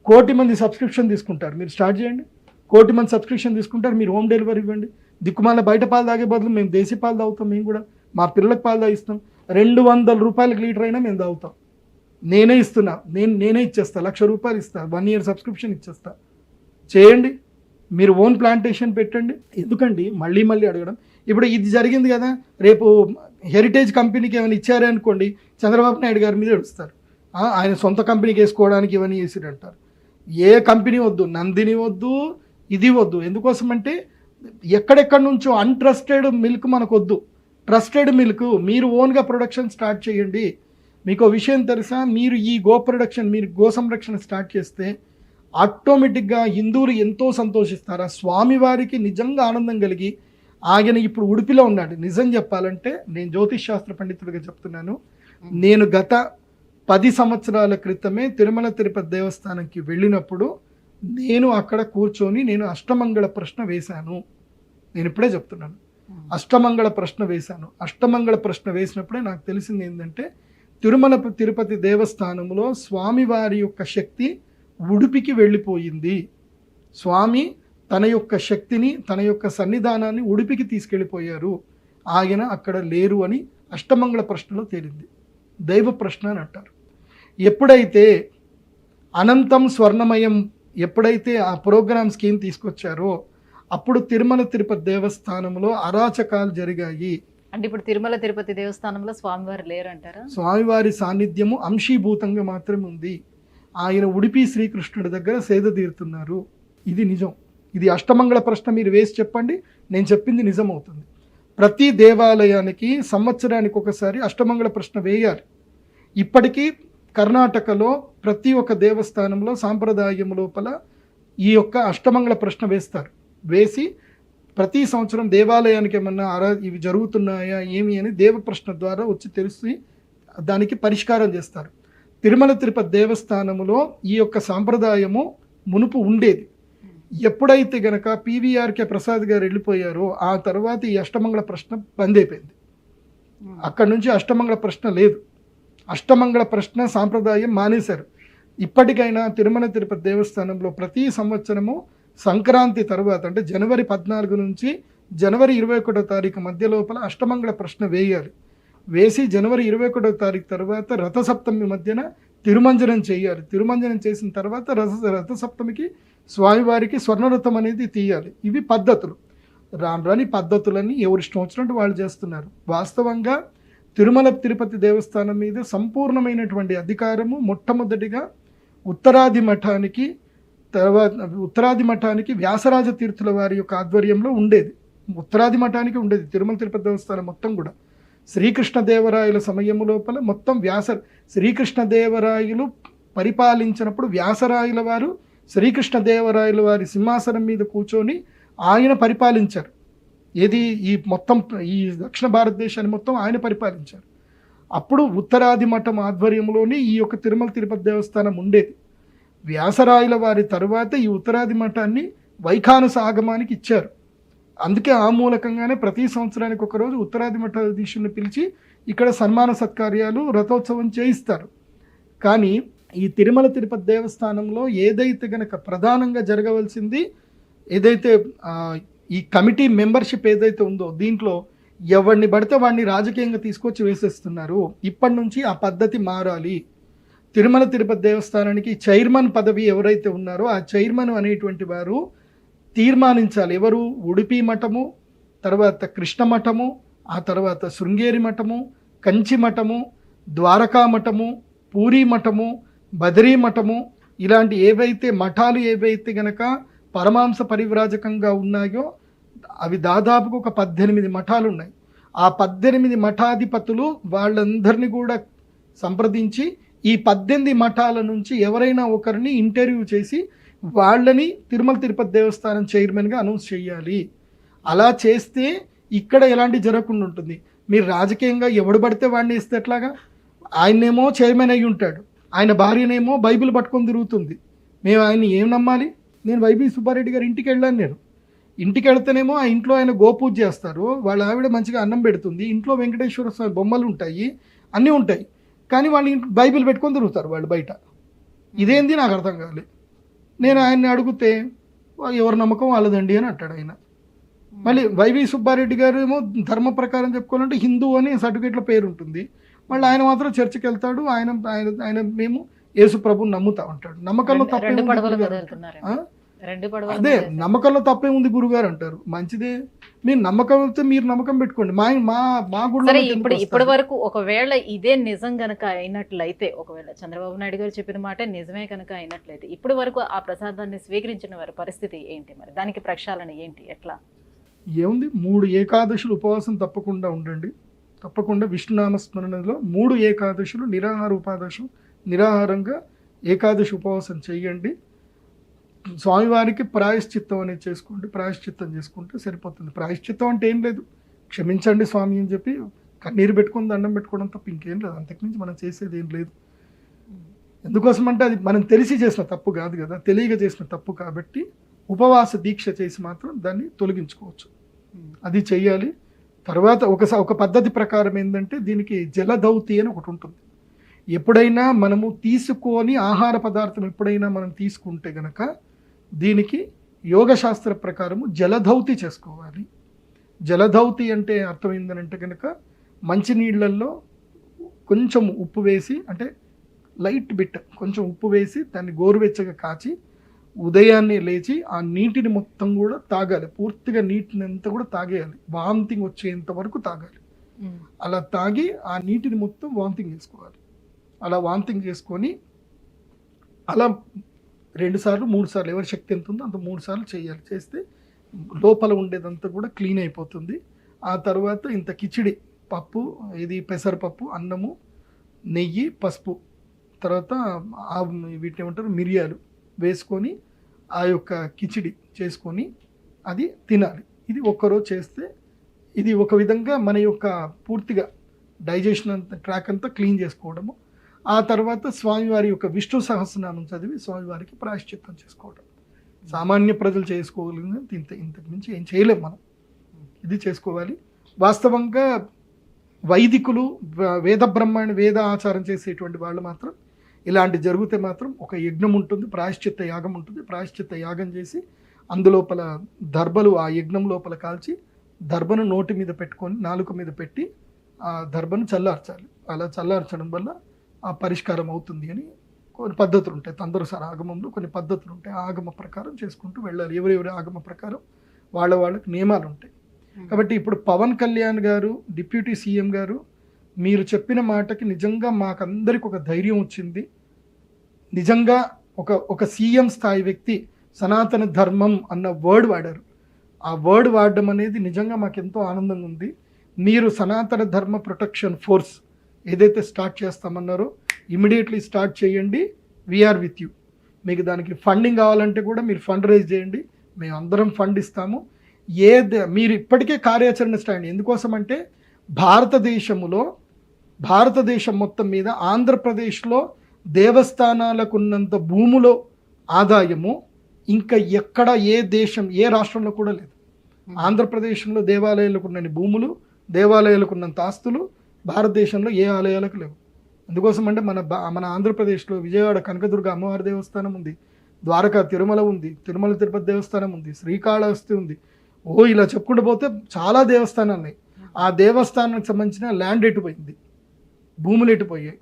1,000,000 మంది సబ్స్క్రిప్షన్ తీసుకుంటారు. మీరు స్టార్ట్ చేయండి, 1,000,000 మంది సబ్స్క్రిప్షన్ తీసుకుంటారు. మీరు హోమ్ డెలివరీ ఇవ్వండి. దిక్కుమాల బయట పాలు తాగే బదులు మేము దేశీ పాలు తాగుతాం. మేము కూడా మా పిల్లలకు పాలు తాగిస్తాం. 200 రూపాయలకి లీటర్ అయినా మేము తాగుతాం. నేనే ఇస్తున్నా, నేనే ఇచ్చేస్తా. 1,00,000 రూపాయలు ఇస్తా, 1 year సబ్స్క్రిప్షన్ ఇచ్చేస్తా. చేయండి, మీరు ఓన్ ప్లాంటేషన్ పెట్టండి. ఎందుకండి మళ్ళీ అడగడం? ఇప్పుడు ఇది జరిగింది కదా, రేపు హెరిటేజ్ కంపెనీకి ఏమైనా ఇచ్చారే అనుకోండి, చంద్రబాబు నాయుడు గారి మీద ఏడుస్తారు. ఆయన సొంత కంపెనీకి వేసుకోవడానికి ఇవన్నీ చేసిరంటారు. ఏ కంపెనీ వద్దు, నందిని వద్దు, ఇది వద్దు. ఎందుకోసమంటే ఎక్కడెక్కడి నుంచో అన్ట్రస్టెడ్ మిల్క్ మనకు వద్దు. ట్రస్టెడ్ మిల్క్ మీరు ఓన్గా ప్రొడక్షన్ స్టార్ట్ చేయండి. మీకు విషయం తెలుసా, మీరు ఈ ప్రొడక్షన్, మీరు గో సంరక్షణ స్టార్ట్ చేస్తే ఆటోమేటిక్గా హిందువులు ఎంతో సంతోషిస్తారు. స్వామివారికి నిజంగా ఆనందం కలిగి ఆయన ఇప్పుడు ఉడిపిలో ఉన్నాడు. నిజం చెప్పాలంటే నేను జ్యోతిష్ శాస్త్ర పండితుడిగా చెప్తున్నాను, నేను గత 10 సంవత్సరాల క్రితమే తిరుమల తిరుపతి దేవస్థానంకి వెళ్ళినప్పుడు నేను అక్కడ కూర్చొని నేను అష్టమంగళ ప్రశ్న వేశాను. నేను ఇప్పుడే చెప్తున్నాను, అష్టమంగళ ప్రశ్న వేశాను. అష్టమంగళ ప్రశ్న వేసినప్పుడే నాకు తెలిసింది ఏంటంటే తిరుమల తిరుపతి దేవస్థానంలో స్వామివారి యొక్క శక్తి ఉడిపికి వెళ్ళిపోయింది. స్వామి తన యొక్క శక్తిని, తన యొక్క సన్నిధానాన్ని ఉడిపికి తీసుకెళ్ళిపోయారు, ఆయన అక్కడ లేరు అని అష్టమంగళ ప్రశ్నలో తేలింది. దైవ ప్రశ్న అని అంటారు. ఎప్పుడైతే అనంతం స్వర్ణమయం ఎప్పుడైతే ఆ ప్రోగ్రామ్ స్కీమ్ తీసుకొచ్చారో అప్పుడు తిరుమల తిరుపతి దేవస్థానంలో అరాచకాలు జరిగాయి. అంటే ఇప్పుడు తిరుమల తిరుపతి దేవస్థానంలో స్వామివారు లేరంటారా? స్వామివారి సాన్నిధ్యము అంశీభూతంగా మాత్రమే ఉంది. ఆయన ఉడిపి శ్రీకృష్ణుడి దగ్గర సేద తీరుతున్నారు. ఇది నిజం. ఇది అష్టమంగళ ప్రశ్న మీరు వేసి చెప్పండి, నేను చెప్పింది నిజం అవుతుంది. ప్రతి దేవాలయానికి సంవత్సరానికి ఒకసారి అష్టమంగళ ప్రశ్న వేయాలి. ఇప్పటికీ కర్ణాటకలో ప్రతి ఒక్క దేవస్థానంలో సాంప్రదాయం లోపల ఈ యొక్క అష్టమంగళ ప్రశ్న వేస్తారు. వేసి ప్రతి సంవత్సరం దేవాలయానికి ఏమన్నా ఇవి జరుగుతున్నాయా ఏమి అని దేవ ప్రశ్న ద్వారా వచ్చి తెలిసి దానికి పరిష్కారం చేస్తారు. తిరుమల తిరుపతి దేవస్థానములో ఈ యొక్క సాంప్రదాయము మునుపు ఉండేది. ఎప్పుడైతే గనక పివిఆర్కే ప్రసాద్ గారు వెళ్ళిపోయారో ఆ తర్వాత ఈ అష్టమంగళ ప్రశ్న బంద్ అయిపోయింది. అక్కడి నుంచి అష్టమంగళ ప్రశ్న లేదు. అష్టమంగళ ప్రశ్న సాంప్రదాయం మానేశారు. ఇప్పటికైనా తిరుమల తిరుపతి దేవస్థానంలో ప్రతి సంవత్సరము సంక్రాంతి తర్వాత అంటే జనవరి 14 నుంచి జనవరి 21 తారీఖు మధ్య లోపల అష్టమంగళ ప్రశ్న వేయాలి. వేసి జనవరి 21 తారీఖు తర్వాత రథసప్తమి మధ్యన తిరుమంజనం చేయాలి. తిరుమంజనం చేసిన తర్వాత రథసప్తమికి స్వామివారికి స్వర్ణరథం అనేది తీయాలి. ఇవి పద్ధతులు. రాని పద్ధతులని ఎవరి ఇష్టం వచ్చినట్టు వాళ్ళు చేస్తున్నారు. వాస్తవంగా తిరుమల తిరుపతి దేవస్థానం మీద సంపూర్ణమైనటువంటి అధికారము మొట్టమొదటిగా ఉత్తరాది మఠానికి వ్యాసరాజ తీర్థుల వారి యొక్క ఆధ్వర్యంలో ఉండేది. ఉత్తరాది మఠానికి ఉండేది తిరుమల తిరుపతి దేవస్థానం మొత్తం కూడా. శ్రీకృష్ణదేవరాయల సమయము లోపల మొత్తం శ్రీకృష్ణదేవరాయలు పరిపాలించినప్పుడు వ్యాసరాయల వారు శ్రీకృష్ణదేవరాయల వారి సింహాసనం మీద కూర్చొని ఆయన పరిపాలించారు. ఏది ఈ మొత్తం ఈ దక్షిణ భారతదేశాన్ని మొత్తం ఆయన పరిపాలించారు. అప్పుడు ఉత్తరాది మఠం ఆధ్వర్యంలోని ఈ యొక్క తిరుమల తిరుపతి దేవస్థానం ఉండేది. వ్యాసరాయల వారి తరువాత ఈ ఉత్తరాది మఠాన్ని వైఖానస ఆగమానికి ఇచ్చారు. అందుకే ఆ మూలకంగానే ప్రతి సంవత్సరానికి ఒకరోజు ఉత్తరాది మఠాధీశుల్ని పిలిచి ఇక్కడ సన్మాన సత్కార్యాలు రథోత్సవం చేయిస్తారు. కానీ ఈ తిరుమల తిరుపతి దేవస్థానంలో ఏదైతే గనక ప్రధానంగా జరగవలసింది ఏదైతే ఈ కమిటీ మెంబర్షిప్ ఏదైతే ఉందో దీంట్లో ఎవరిని పడితే వాడిని రాజకీయంగా తీసుకొచ్చి వేసేస్తున్నారు. ఇప్పటి నుంచి ఆ పద్ధతి మారాలి. తిరుమల తిరుపతి దేవస్థానానికి చైర్మన్ పదవి ఎవరైతే ఉన్నారో ఆ చైర్మన్ అనేటువంటి వారు తీర్మానించాలి. ఎవరు? ఉడిపి మఠము, తర్వాత కృష్ణ మఠము, ఆ తర్వాత శృంగేరి మఠము, కంచి మఠము, ద్వారకా మఠము, పూరీ మఠము, బదరీ మఠము, ఇలాంటి ఏవైతే మఠాలు ఏవైతే గనక పరమాంస పరివ్రాజకంగా ఉన్నాయో అవి దాదాపుగా ఒక 18 మఠాలు ఉన్నాయి. ఆ 18 మఠాధిపతులు వాళ్ళందరినీ కూడా సంప్రదించి ఈ 18 మఠాల నుంచి ఎవరైనా ఒకరిని ఇంటర్వ్యూ చేసి వాళ్ళని తిరుమల తిరుపతి దేవస్థానం చైర్మన్గా అనౌన్స్ చేయాలి. అలా చేస్తే ఇక్కడ ఎలాంటి జరగకుండా ఉంటుంది. మీరు రాజకీయంగా ఎవడు పడితే వాడిని ఇస్తే ఎట్లాగా? ఆయనేమో చైర్మన్ అయి ఉంటాడు, ఆయన భార్యనేమో బైబిల్ పట్టుకొని తిరుగుతుంది. మేము ఆయన్ని ఏం నమ్మాలి? నేను వైబీ సుబ్బారెడ్డి గారి ఇంటికి వెళ్ళాను. నేను ఇంటికి వెళ్తేనేమో ఆ ఇంట్లో ఆయన గోపూజ చేస్తారు, వాళ్ళ ఆవిడ మంచిగా అన్నం పెడుతుంది, ఇంట్లో వెంకటేశ్వర స్వామి బొమ్మలు ఉంటాయి, అన్నీ ఉంటాయి. కానీ వాళ్ళు బైబిల్ పెట్టుకొని తిరుగుతారు వాళ్ళు బయట. ఇదేంది నాకు అర్థం కాలేదు. నేను ఆయన్ని అడిగితే ఎవరి నమ్మకం వాళ్ళదండి అని అంటాడు ఆయన. మళ్ళీ వైవి సుబ్బారెడ్డి గారు ఏమో ధర్మ ప్రకారం చెప్పుకోవాలంటే హిందూ అని సర్టిఫికేట్లో పేరు ఉంటుంది. మళ్ళీ ఆయన మాత్రం చర్చికి వెళ్తాడు. ఆయన మేము యేసు ప్రభుని నమ్ముతా ఉంటాడు. నమ్మకంలో తప్పే అదే నమ్మకంలో తప్పే ఉంది గురుగారు అంటారు. మంచిదే, మీరు నమ్మకం వెళ్తే మీరు నమ్మకం పెట్టుకోండి. మా గుడిలో ఇప్పటి వరకు ఒకవేళ ఇదే నిజం గనక అయినట్లయితే, ఒకవేళ చంద్రబాబు నాయుడు గారు చెప్పిన మాట నిజమే కనుక అయినట్లయితే ఇప్పటి వరకు ఆ ప్రసాదాన్ని స్వీకరించిన వారి పరిస్థితి ఏంటి? మరి దానికి ప్రక్షాళన ఏంటి? ఎట్లా? ఏముంది, 3 ఏకాదశులు ఉపవాసం తప్పకుండా ఉండండి. తప్పకుండా విష్ణునామస్మరణలో 3 ఏకాదశులు నిరాహారంగా ఏకాదశి ఉపవాసం చేయండి. స్వామివారికి ప్రాయశ్చిత్తం అనేది చేసుకోండి. ప్రాయశ్చిత్తం చేసుకుంటే సరిపోతుంది. ప్రాయశ్చిత్తం అంటే ఏం లేదు, క్షమించండి స్వామి అని చెప్పి కన్నీరు పెట్టుకొని దండం పెట్టుకోవడం తప్ప ఇంకేం లేదు. అంతకుమించి మనం చేసేది ఏం లేదు. ఎందుకోసం అంటే అది మనం తెలిసి చేసిన తప్పు కాదు కదా, తెలియక చేసిన తప్పు కాబట్టి ఉపవాస దీక్ష చేసి మాత్రం దాన్ని తొలగించుకోవచ్చు. అది చెయ్యాలి. తర్వాత ఒక పద్ధతి ప్రకారం ఏంటంటే దీనికి జలధౌతి అని ఒకటి ఉంటుంది. ఎప్పుడైనా మనము తీసుకొని ఆహార పదార్థం ఎప్పుడైనా మనం తీసుకుంటే గనక దీనికి యోగశాస్త్ర ప్రకారము జలధౌతి చేసుకోవాలి. జలధౌతి అంటే అర్థం ఏంటంటే కనుక మంచినీళ్ళల్లో కొంచెం ఉప్పు వేసి, అంటే లైట్ బిట్ కొంచెం ఉప్పు వేసి దాన్ని గోరువెచ్చగా కాచి ఉదయాన్నే లేచి ఆ నీటిని మొత్తం కూడా తాగాలి. పూర్తిగా నీటిని అంతా కూడా తాగేయాలి. వామిటింగ్ వచ్చేంత వరకు తాగాలి. అలా తాగి ఆ నీటిని మొత్తం వామిటింగ్ చేసుకోవాలి. అలా వామిటింగ్ చేసుకొని అలా 2 సార్లు 3 సార్లు ఎవరి శక్తి ఎంత ఉందో అంత 3 సార్లు చేయాలి. చేస్తే లోపల ఉండేదంతా కూడా క్లీన్ అయిపోతుంది. ఆ తర్వాత ఇంత కిచిడి, పప్పు, ఇది పెసరపప్పు, అన్నము, నెయ్యి, పసుపు, తర్వాత వీటిని ఏమంటారు మిరియాలు వేసుకొని ఆ యొక్క కిచిడి చేసుకొని అది తినాలి. ఇది ఒక్కరోజు చేస్తే ఇది ఒక విధంగా మన యొక్క పూర్తిగా డైజెషన్ అంతా ట్రాక్ అంతా క్లీన్ చేసుకోవడము. ఆ తర్వాత స్వామివారి యొక్క విష్ణు సహస్రనామం చదివి స్వామివారికి ప్రాయశ్చిత్తం చేసుకోవడం. సామాన్య ప్రజలు చేసుకోగలిగినంత ఇంతకు మించి ఏం చేయలేం మనం. ఇది చేసుకోవాలి. వాస్తవంగా వైదికులు, వేద ఆచారం చేసేటువంటి వాళ్ళు మాత్రం ఇలాంటి జరిగితే మాత్రం ఒక యజ్ఞం ఉంటుంది, ప్రాయశ్చిత్త యాగం ఉంటుంది. ప్రాయశ్చిత్త యాగం చేసి అందులోపల దర్భలు ఆ యజ్ఞం లోపల కాల్చి దర్భను నోటి మీద పెట్టుకొని నాలుక మీద పెట్టి ఆ దర్భను చల్లార్చాలి. అలా చల్లార్చడం వల్ల ఆ పరిష్కారం అవుతుంది అని కొన్ని పద్ధతులు ఉంటాయి. తందరసారి ఆగమంలో కొన్ని పద్ధతులు ఉంటాయి. ఆగమ ప్రకారం చేసుకుంటూ వెళ్ళాలి. ఎవరెవరి ఆగమ ప్రకారం వాళ్ళకి నియమాలు ఉంటాయి. కాబట్టి ఇప్పుడు పవన్ కళ్యాణ్ గారు, డిప్యూటీ సీఎం గారు, మీరు చెప్పిన మాటకి నిజంగా మాకందరికి ఒక ధైర్యం వచ్చింది. నిజంగా ఒక సీఎం స్థాయి వ్యక్తి సనాతన ధర్మం అన్న వర్డ్ వాడారు. ఆ వర్డ్ వాడడం అనేది నిజంగా మాకు ఎంతో ఆనందంగా ఉంది. మీరు సనాతన ధర్మ ప్రొటెక్షన్ ఫోర్స్ ఏదైతే స్టార్ట్ చేస్తామన్నారో ఇమీడియట్లీ స్టార్ట్ చేయండి. We are with you. మీకు దానికి ఫండింగ్ కావాలంటే కూడా మీరు ఫండ్ రైజ్ చేయండి. మేము అందరం ఫండ్ ఇస్తాము. మీరు ఇప్పటికే కార్యాచరణ స్టాండ్. ఎందుకోసం అంటే భారతదేశం మొత్తం మీద ఆంధ్రప్రదేశ్లో దేవస్థానాలకు ఉన్నంత భూములో ఆదాయము ఇంకా ఎక్కడ ఏ రాష్ట్రంలో కూడా లేదు. ఆంధ్రప్రదేశ్లో దేవాలయాలకు ఉన్నన్ని భూములు, దేవాలయాలకు ఉన్నంత ఆస్తులు భారతదేశంలో ఏ ఆలయాలకు లేవు. అందుకోసం అంటే మన ఆంధ్రప్రదేశ్లో విజయవాడ కనకదుర్గ అమ్మవారి దేవస్థానం ఉంది, ద్వారకా తిరుమల ఉంది, తిరుమల తిరుపతి దేవస్థానం ఉంది, శ్రీకాళహస్తి ఉంది. ఇలా చెప్పుకుంటూ పోతే చాలా దేవస్థానాలు ఉన్నాయి. ఆ దేవస్థానానికి సంబంధించిన ల్యాండ్ ఎటుపోయింది, భూములు ఎటుపోయాయి,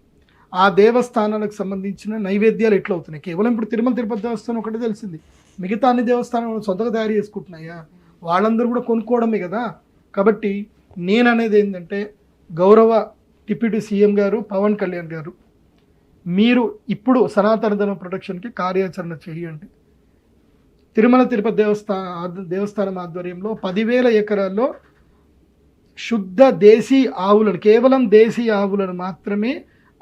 ఆ దేవస్థానాలకు సంబంధించిన నైవేద్యాలు ఎట్లా అవుతున్నాయి. కేవలం ఇప్పుడు తిరుమల తిరుపతి దేవస్థానం ఒకటే తెలిసింది. మిగతా అన్ని దేవస్థానాలు సొంతగా తయారు చేసుకుంటున్నాయా? వాళ్ళందరూ కూడా కొనుక్కోవడమే కదా. కాబట్టి నేను అనేది ఏంటంటే, గౌరవ డిప్యూటీ సీఎం గారు పవన్ కళ్యాణ్ గారు, మీరు ఇప్పుడు సనాతన ధర్మ ప్రొటెక్షన్కి కార్యాచరణ చేయండి. తిరుమల తిరుపతి దేవస్థానం ఆధ్వర్యంలో 10,000 ఎకరాల్లో శుద్ధ దేశీ ఆవులను, కేవలం దేశీ ఆవులను మాత్రమే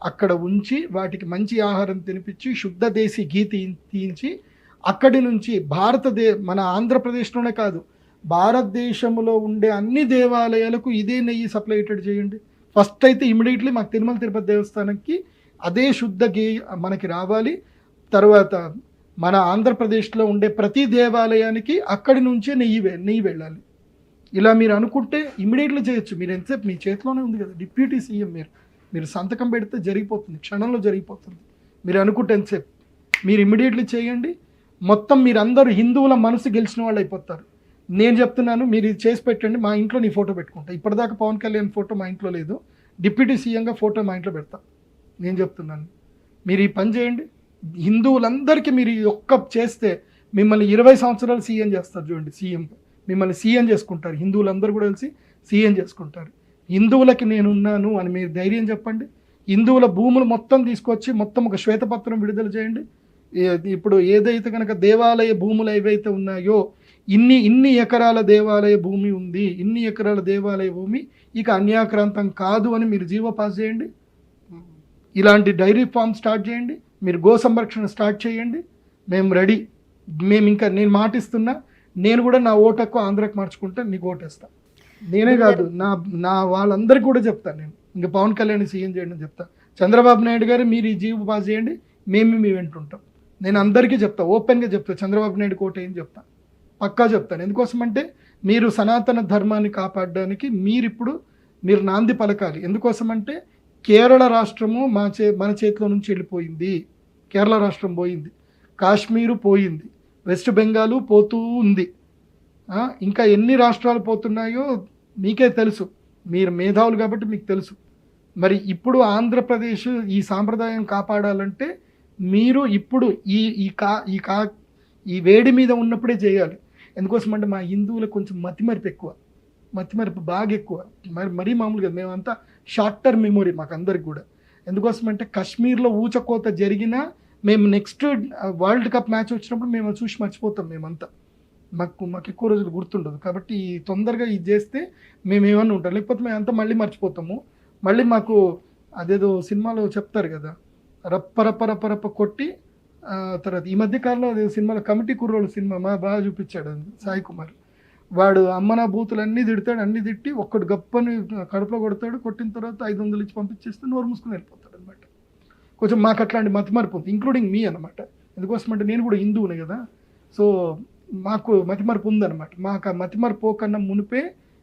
అక్కడ ఉంచి వాటికి మంచి ఆహారం తినిపించి శుద్ధ దేశీ ఘీ తీయించి అక్కడి నుంచి మన ఆంధ్రప్రదేశ్లోనే కాదు భారతదేశంలో ఉండే అన్ని దేవాలయాలకు ఇదే నెయ్యి సప్లైటెడ్ చేయండి. ఫస్ట్ అయితే ఇమీడియట్లీ మాకు తిరుమల తిరుపతి దేవస్థానానికి అదే శుద్ధ ఘీ మనకి రావాలి. తర్వాత మన ఆంధ్రప్రదేశ్లో ఉండే ప్రతి దేవాలయానికి అక్కడి నుంచే నెయ్యి వెళ్ళాలి. ఇలా మీరు అనుకుంటే ఇమీడియట్లీ చేయొచ్చు. మీరు ఎంతసేపు మీ చేతిలోనే ఉంది కదా, డిప్యూటీ సీఎం మీరు సంతకం పెడితే జరిగిపోతుంది, క్షణంలో జరిగిపోతుంది. మీరు అనుకుంటే ఎంతసేపు, మీరు ఇమీడియట్లీ చేయండి. మొత్తం మీరందరూ హిందువుల మనసు గెలిచిన వాళ్ళు అయిపోతారు. నేను చెప్తున్నాను, మీరు ఇది చేసి పెట్టండి. మా ఇంట్లో నీ ఫోటో పెట్టుకుంటా. ఇప్పటిదాకా పవన్ కళ్యాణ్ ఫోటో మా ఇంట్లో లేదు, డిప్యూటీ సీఎంగా ఫోటో మా ఇంట్లో పెడతా. నేను చెప్తున్నాను, మీరు ఈ పని చేయండి. హిందువులందరికీ మీరు ఈ ఒక్క చేస్తే మిమ్మల్ని 20 సంవత్సరాలు సీఎం చేస్తారు. చూడండి, సీఎం మిమ్మల్ని సీఎం చేసుకుంటారు. హిందువులందరూ కూడా కలిసి సీఎం చేసుకుంటారు. హిందువులకి నేనున్నాను అని మీరు ధైర్యం చెప్పండి. హిందువుల భూములు మొత్తం తీసుకొచ్చి మొత్తం ఒక శ్వేతపత్రం విడుదల చేయండి. ఇప్పుడు ఏదైతే కనుక దేవాలయ భూములు ఏవైతే ఉన్నాయో, ఇన్ని ఎకరాల దేవాలయ భూమి ఉంది, ఇన్ని ఎకరాల దేవాలయ భూమి ఇక అన్యాక్రాంతం కాదు అని మీరు జీవో పాస్ చేయండి. ఇలాంటి డైరీ ఫామ్ స్టార్ట్ చేయండి. మీరు గో సంరక్షణ స్టార్ట్ చేయండి. మేము రెడీ. నేను మాటిస్తున్నా, నేను కూడా నా ఓటు హక్కు ఆంధ్రాకి మార్చుకుంటే నీకు ఓటేస్తాను. నేనే కాదు, నా వాళ్ళందరికీ కూడా చెప్తాను. నేను ఇంకా పవన్ కళ్యాణ్ సీఎం చేయండి అని చెప్తా. చంద్రబాబు నాయుడు గారు మీరు ఈ జీవో పాస్ చేయండి, మేము మీ వెంట ఉంటాం. నేను అందరికీ చెప్తా, ఓపెన్గా చెప్తా, చంద్రబాబు నాయుడు కోట ఏం చెప్తా, పక్కా చెప్తాను. ఎందుకోసమంటే మీరు సనాతన ధర్మాన్ని కాపాడడానికి మీరు నాంది పలకాలి. ఎందుకోసమంటే కేరళ రాష్ట్రము మన చేతిలో నుంచి వెళ్ళిపోయింది. కేరళ రాష్ట్రం పోయింది, కాశ్మీరు పోయింది, వెస్ట్ బెంగాల్ పోతూ ఉంది, ఇంకా ఎన్ని రాష్ట్రాలు పోతున్నాయో మీకే తెలుసు. మీరు మేధావులు కాబట్టి మీకు తెలుసు. మరి ఇప్పుడు ఆంధ్రప్రదేశ్ ఈ సాంప్రదాయం కాపాడాలంటే మీరు ఇప్పుడు ఈ వేడి మీద ఉన్నప్పుడే చేయాలి. ఎందుకోసమంటే మా హిందువులకు కొంచెం మతిమరుపు బాగా ఎక్కువ, మరీ మామూలుగా మేమంతా షార్ట్ టర్మ్ మెమొరీ మాకు అందరికి కూడా. ఎందుకోసమంటే కాశ్మీర్లో ఊచకోత జరిగినా మేము నెక్స్ట్ వరల్డ్ కప్ మ్యాచ్ వచ్చినప్పుడు మేము చూసి మర్చిపోతాం. మేమంతా మాకు ఎక్కువ రోజులు గుర్తుండదు. కాబట్టి తొందరగా ఇది చేస్తే మేము ఏమన్నా ఉంటాం, లేకపోతే మేమంతా మళ్ళీ మర్చిపోతాము. మళ్ళీ మాకు అదేదో సినిమాలో చెప్తారు కదా, రప్ప కొట్టి తర్వాత ఈ మధ్య కాలంలో అదే సినిమాలో కమిటీ కుర్రోళ్ళు సినిమా బాగా చూపించాడు సాయి కుమార్. వాడు అమ్మనా బూతులు అన్నీ తిడతాడు, అన్నీ తిట్టి ఒక్కడు గప్పని కడుపులో కొడతాడు, కొట్టిన తర్వాత 500 ఇచ్చి పంపించేస్తే నోరు మూసుకుని వెళ్ళిపోతాడు అనమాట. కొంచెం మాకు అట్లాంటి మతిమరుపు ఉంది, ఇంక్లూడింగ్ మీ అనమాట. ఎందుకోసమంటే నేను కూడా హిందువునే కదా, సో మాకు మతిమరుపు ఉందన్నమాట. మాకు ఆ మతిమరుపు కన్నా మునిపే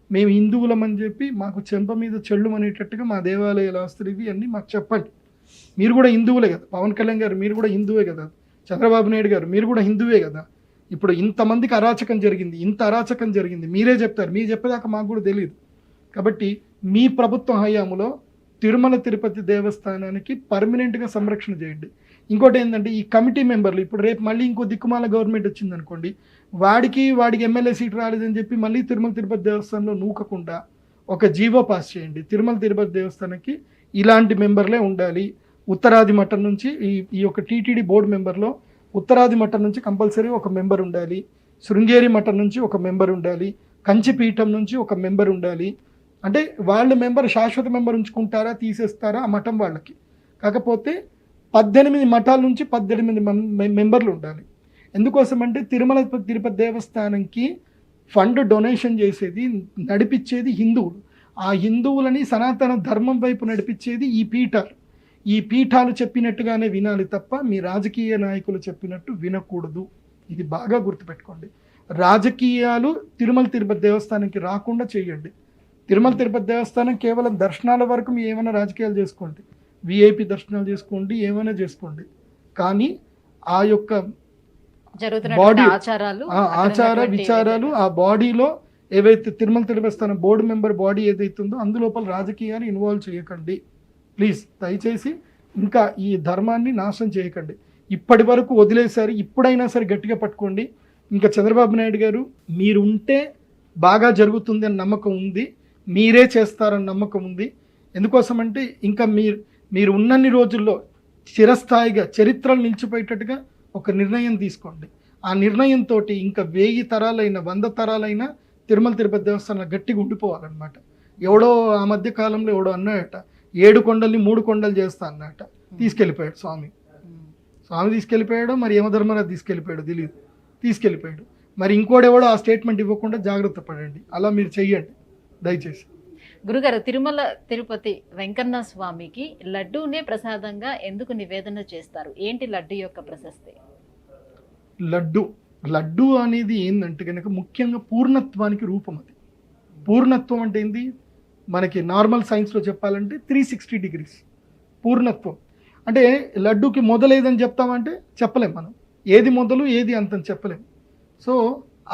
మేము హిందువులమని చెప్పి మాకు చెంప మీద చెల్లు అనేటట్టుగా మా దేవాలయాల ఆస్తులు ఇవి అన్నీ మాకు చెప్పండి. మీరు కూడా హిందువులే కదా, పవన్ కళ్యాణ్ గారు మీరు కూడా హిందువే కదా, చంద్రబాబు నాయుడు గారు మీరు కూడా హిందువే కదా. ఇప్పుడు ఇంతమందికి అరాచకం జరిగింది, మీరే చెప్తారు, మీరు చెప్పేదాకా మాకు కూడా తెలియదు. కాబట్టి మీ ప్రభుత్వం హయాంలో తిరుమల తిరుపతి దేవస్థానానికి పర్మనెంట్గా సంరక్షణ చేయండి. ఇంకోటి ఏంటంటే ఈ కమిటీ మెంబర్లు ఇప్పుడు రేపు మళ్ళీ ఇంకో దిక్కుమాల గవర్నమెంట్ వచ్చిందనుకోండి, వాడికి ఎమ్మెల్యే సీట్ రాలేదని చెప్పి మళ్ళీ తిరుమల తిరుపతి దేవస్థానంలో నూకకుండా ఒక జీవో పాస్ చేయండి. తిరుమల తిరుపతి దేవస్థానానికి ఇలాంటి మెంబర్లే ఉండాలి. ఉత్తరాది మఠం నుంచి ఈ యొక్క టీటీడీ బోర్డు మెంబర్లో ఉత్తరాది మఠం నుంచి కంపల్సరీ ఒక మెంబర్ ఉండాలి, శృంగేరి మఠం నుంచి ఒక మెంబర్ ఉండాలి, కంచిపీఠం నుంచి ఒక మెంబర్ ఉండాలి. అంటే వాళ్ళ మెంబర్ శాశ్వత మెంబర్ ఉంచుకుంటారా తీసేస్తారా ఆ మఠం వాళ్ళకి. కాకపోతే 18 మఠాల నుంచి 18 మెంబర్లు ఉండాలి. ఎందుకోసం అంటే తిరుమల తిరుపతి దేవస్థానంకి ఫండ్ డొనేషన్ చేసేది నడిపించేది హిందువులు. ఆ హిందువులని సనాతన ధర్మం వైపు నడిపించేది ఈ పీఠాలు చెప్పినట్టుగానే వినాలి తప్ప మీ రాజకీయ నాయకులు చెప్పినట్టు వినకూడదు. ఇది బాగా గుర్తుపెట్టుకోండి. రాజకీయాలు తిరుమల తిరుపతి దేవస్థానానికి రాకుండా చేయండి. తిరుమల తిరుపతి దేవస్థానం కేవలం దర్శనాల వరకు మీ ఏమైనా రాజకీయాలు చేసుకోండి, విఐపి దర్శనాలు చేసుకోండి, ఏమైనా చేసుకోండి. కానీ ఆ యొక్క బాడీ ఆచార విచారాలు ఆ బాడీలో ఏవైతే Tirumala Tirupati board member body ఏదైతే ఉందో అందులోపల రాజకీయాన్ని ఇన్వాల్వ్ చేయకండి ప్లీజ్. దయచేసి ఇంకా ఈ ధర్మాన్ని నాశనం చేయకండి. ఇప్పటి వరకు వదిలేశారు, ఇప్పుడైనా సరే గట్టిగా పట్టుకోండి. ఇంకా చంద్రబాబు నాయుడు గారు మీరు ఉంటే బాగా జరుగుతుంది అని నమ్మకం ఉంది, మీరే చేస్తారని నమ్మకం ఉంది. ఎందుకోసమంటే ఇంకా మీరు ఉన్నన్ని రోజుల్లో చిరస్థాయిగా చరిత్రలు నిలిచిపోయేటట్టుగా ఒక నిర్ణయం తీసుకోండి. ఆ నిర్ణయంతో ఇంకా 1000 తరాలైనా 100 తరాలైనా తిరుమల తిరుపతి దేవస్థానం గట్టిగా ఉండిపోవాలన్నమాట. ఎవడో ఆ మధ్య కాలంలో ఎవడో అన్నాడట 7 కొండల్ని 3 కొండలు చేస్తా అన్నట, తీసుకెళ్ళిపోయాడు స్వామి తీసుకెళ్ళిపోయాడు, మరి యమధర్మరాజు తీసుకెళ్ళిపోయాడు తెలియదు, తీసుకెళ్ళిపోయాడు. మరి ఇంకోడెవడో ఆ స్టేట్మెంట్ ఇవ్వకుండా జాగ్రత్త పడండి. అలా మీరు చెయ్యండి దయచేసి. గురుగారు, తిరుమల తిరుపతి వెంకన్న స్వామికి లడ్డూనే ప్రసాదంగా ఎందుకు నివేదన చేస్తారు? ఏంటి లడ్డు యొక్క ప్రశస్తి? లడ్డు అనేది ఏంటంటే కనుక ముఖ్యంగా పూర్ణత్వానికి రూపం. అది పూర్ణత్వం అంటే ఏంది? మనకి నార్మల్ సైన్స్లో చెప్పాలంటే 360 డిగ్రీస్ పూర్ణత్వం. అంటే లడ్డూకి మొదలేదని చెప్తామంటే చెప్పలేం, మనం ఏది మొదలు ఏది అంతని చెప్పలేం. సో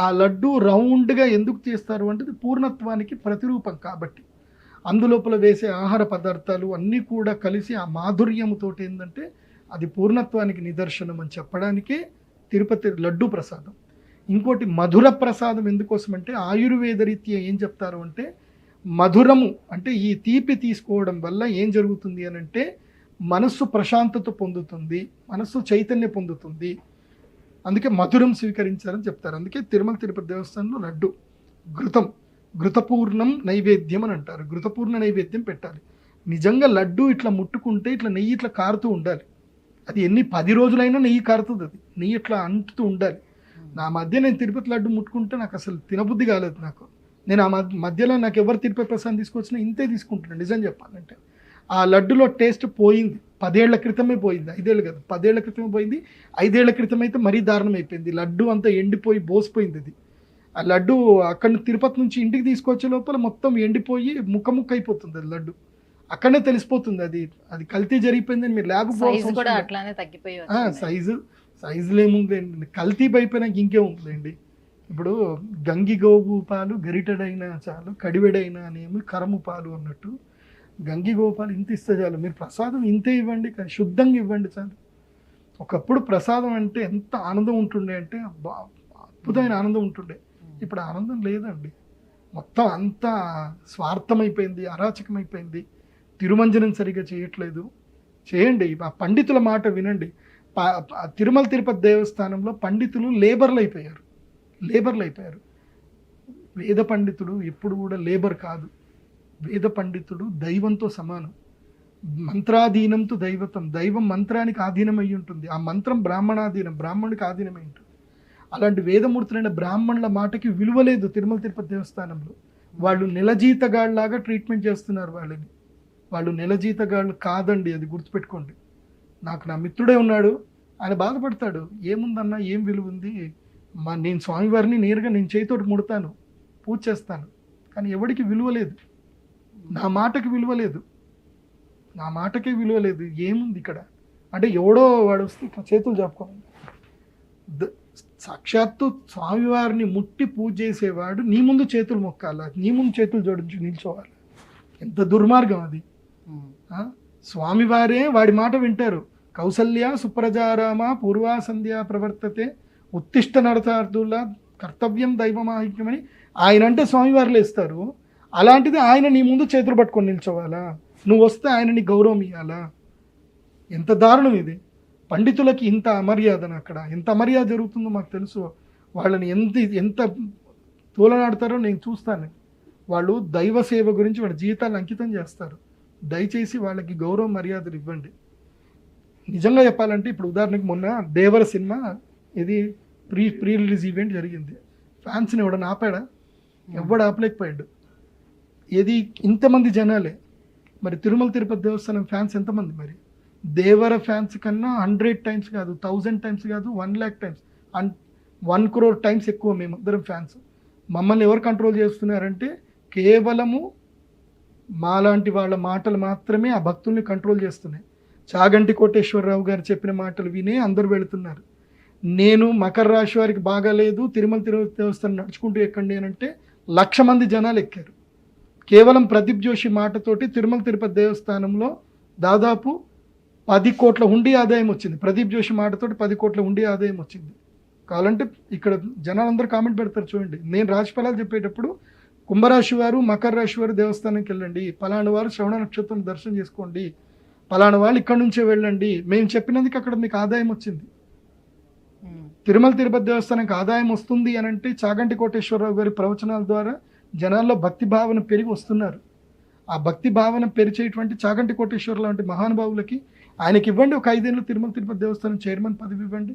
ఆ లడ్డు రౌండ్గా ఎందుకు చేస్తారు అంటే పూర్ణత్వానికి ప్రతిరూపం కాబట్టి. అందులోపల వేసే ఆహార పదార్థాలు అన్నీ కూడా కలిసి ఆ మాధుర్యముతో ఏంటంటే అది పూర్ణత్వానికి నిదర్శనం అని చెప్పడానికే తిరుపతి లడ్డు ప్రసాదం. ఇంకోటి మధుర ప్రసాదం ఎందుకోసం అంటే ఆయుర్వేద రీత్యా ఏం చెప్తారు అంటే మధురము అంటే ఈ తీపి తీసుకోవడం వల్ల ఏం జరుగుతుంది అని అంటే మనస్సు ప్రశాంతత పొందుతుంది, మనస్సు చైతన్యం పొందుతుంది. అందుకే మధురం స్వీకరించారని చెప్తారు. అందుకే తిరుమల తిరుపతి దేవస్థానంలో లడ్డు ఘృతపూర్ణం నైవేద్యం అని అంటారు. ఘృతపూర్ణ నైవేద్యం పెట్టాలి. నిజంగా లడ్డు ఇట్లా ముట్టుకుంటే ఇట్లా నెయ్యి ఇట్లా కారుతూ ఉండాలి. అది ఎన్ని 10 రోజులైనా నెయ్యి కారుతుంది, అది నెయ్యి ఇట్లా అంటుతూ ఉండాలి. నా మధ్య నేను తిరుపతి లడ్డు ముట్టుకుంటే నాకు అసలు తినబుద్ధి కాలేదు. నేను ఆ మధ్యలో నాకు ఎవరు తిరుపతి ప్రసాదం తీసుకొచ్చినా ఇంతే తీసుకుంటున్నాను నిజం చెప్పాలంటే. ఆ లడ్డులో టేస్ట్ పోయింది. 10 ఏళ్ల క్రితమే పోయింది, 5 ఏళ్ళు కదా, 10 ఏళ్ల క్రితమే పోయింది. 5 ఏళ్ల క్రితం అయితే మరీ దారుణం అయిపోయింది. లడ్డు అంతా ఎండిపోయి బోసిపోయింది. అది ఆ లడ్డు అక్కడ తిరుపతి నుంచి ఇంటికి తీసుకొచ్చే లోపల మొత్తం ఎండిపోయి ముక్క ముక్క అయిపోతుంది. అది లడ్డు అక్కడనే తెలిసిపోతుంది అది అది కల్తీ జరిగిపోయిందని. మీరు ల్యాబ్ సైజు కూడా అట్లానే తగ్గిపోయి సైజులు ఏముందండి, కల్తీ అయిపోయినాక ఇంకేముందండి. ఇప్పుడు గంగి గోవు పాలు గరిటెడైనా చాలు, కడివెడైనా అనేమి కరము పాలు అన్నట్టు గంగి గోపాలు ఇంత ఇస్తే చాలు. మీరు ప్రసాదం ఇంతే ఇవ్వండి, కానీ శుద్ధంగా ఇవ్వండి చాలు. ఒకప్పుడు ప్రసాదం అంటే ఎంత ఆనందం ఉంటుండే అంటే అద్భుతమైన ఆనందం ఉంటుండే. ఇప్పుడు ఆనందం లేదండి. మొత్తం అంతా స్వార్థమైపోయింది, అరాచకమైపోయింది. తిరుమంజనం సరిగ్గా చేయట్లేదు. చేయండి, ఆ పండితుల మాట వినండి. తిరుమల తిరుపతి దేవస్థానంలో పండితులు లేబర్లు అయిపోయారు. వేద పండితుడు ఎప్పుడు కూడా లేబర్ కాదు. వేద పండితుడు దైవంతో సమానం. మంత్రాధీనంతో దైవతం. దైవం మంత్రానికి ఆధీనం అయి ఉంటుంది. ఆ మంత్రం బ్రాహ్మణాధీనం, బ్రాహ్మణుడికి ఆధీనమై ఉంటుంది. అలాంటి వేదమూర్తులైన బ్రాహ్మణుల మాటకి విలువ లేదు తిరుమల తిరుపతి దేవస్థానంలో. వాళ్ళు నెలజీతగాళ్ళలాగా ట్రీట్మెంట్ చేస్తున్నారు వాళ్ళని. వాళ్ళు నెలజీతగాళ్ళు కాదండి, అది గుర్తుపెట్టుకోండి. నాకు నా మిత్రుడే ఉన్నాడు, ఆయన బాధపడతాడు. ఏముందన్నా, ఏం విలువ ఉంది, నేను స్వామివారిని నేరుగా నేను చేతితోటి ముడతాను, పూజ చేస్తాను, కానీ ఎవడికి విలువ లేదు. నా మాటకి విలువ లేదు, నా మాటకే విలువ లేదు. ఏముంది ఇక్కడ అంటే, ఎవడో వాడు వస్తే చేతులు చెప్పుకోండి. సాక్షాత్తు స్వామివారిని ముట్టి పూజ చేసేవాడు నీ ముందు చేతులు మొక్కాల, నీ ముందు చేతులు జోడించి నిల్చోవాలి. ఎంత దుర్మార్గం అది. స్వామివారే వాడి మాట వింటారు. కౌసల్య సుప్రజారామ పూర్వా సంధ్యా ప్రవర్తతే ఉత్తిష్ట నరతార్థుల కర్తవ్యం దైవమాహిక్యమని ఆయన అంటే స్వామివారు లేస్తారు. అలాంటిది ఆయన నీ ముందు చేతులు పట్టుకొని నిల్చోవాలా? నువ్వు వస్తే ఆయన నీ గౌరవం ఇవ్వాలా? ఎంత దారుణం ఇది. పండితులకి ఇంత అమర్యాదన, అక్కడ ఎంత అమర్యాద జరుగుతుందో మాకు తెలుసు. వాళ్ళని ఎంత తోలనాడతారో నేను చూస్తాను. వాళ్ళు దైవ సేవ గురించి వాళ్ళ జీవితాలు అంకితం చేస్తారు. దయచేసి వాళ్ళకి గౌరవ మర్యాదలు ఇవ్వండి. నిజంగా చెప్పాలంటే, ఇప్పుడు ఉదాహరణకి మొన్న దేవర సినిమా ఇది ప్రీ రిలీజ్ ఈవెంట్ జరిగింది. ఫ్యాన్స్ని ఎవడన్నా ఆపాడా? ఎవడు ఆపలేకపోయాడు. ఇది ఇంతమంది జనాలే. మరి తిరుమల తిరుపతి దేవస్థానం ఫ్యాన్స్ ఎంతమంది? మరి దేవర ఫ్యాన్స్ కన్నా 100 times కాదు, 1000 times కాదు, 1 lakh times, 1 crore times ఎక్కువ మేమందరం ఫ్యాన్స్. మమ్మల్ని ఎవరు కంట్రోల్ చేస్తున్నారంటే కేవలము మాలాంటి వాళ్ళ మాటలు మాత్రమే ఆ భక్తుల్ని కంట్రోల్ చేస్తున్నాయి. చాగంటి కోటేశ్వరరావు గారు చెప్పిన మాటలు వినే అందరూ వెళుతున్నారు. నేను మకర రాశి వారికి బాగాలేదు, తిరుమల తిరుపతి దేవస్థానం నడుచుకుంటూ ఎక్కండి అని అంటే 1,00,000 మంది జనాలు ఎక్కారు. కేవలం ప్రదీప్ జోషి మాటతోటి తిరుమల తిరుపతి దేవస్థానంలో దాదాపు 10 కోట్ల హుండీ ఆదాయం వచ్చింది. ప్రదీప్ జోషి మాటతోటి 10 కోట్ల హుండీ ఆదాయం వచ్చింది. కావాలంటే ఇక్కడ జనాలందరూ కామెంట్ పెడతారు చూడండి. నేను రాశి ఫలాలు చెప్పేటప్పుడు కుంభరాశి వారు, మకర రాశి వారు దేవస్థానానికి వెళ్ళండి, పలానా వారు శ్రవణ నక్షత్రం దర్శనం చేసుకోండి, పలానా వాళ్ళు ఇక్కడ నుంచే వెళ్ళండి, మేము చెప్పినందుకు అక్కడ మీకు ఆదాయం వచ్చింది. తిరుమల తిరుపతి దేవస్థానానికి ఆదాయం వస్తుంది అని అంటే చాగంటి కోటేశ్వరరావు గారి ప్రవచనాల ద్వారా జనాల్లో భక్తి భావన పెరిగి వస్తున్నారు. ఆ భక్తి భావన పెరిచేటువంటి చాగంటి కోటేశ్వరరావు లాంటి మహానుభావులకి ఆయనకి ఇవ్వండి ఒక 5 ఏళ్ళు తిరుమల తిరుపతి దేవస్థానం చైర్మన్ పదవి ఇవ్వండి.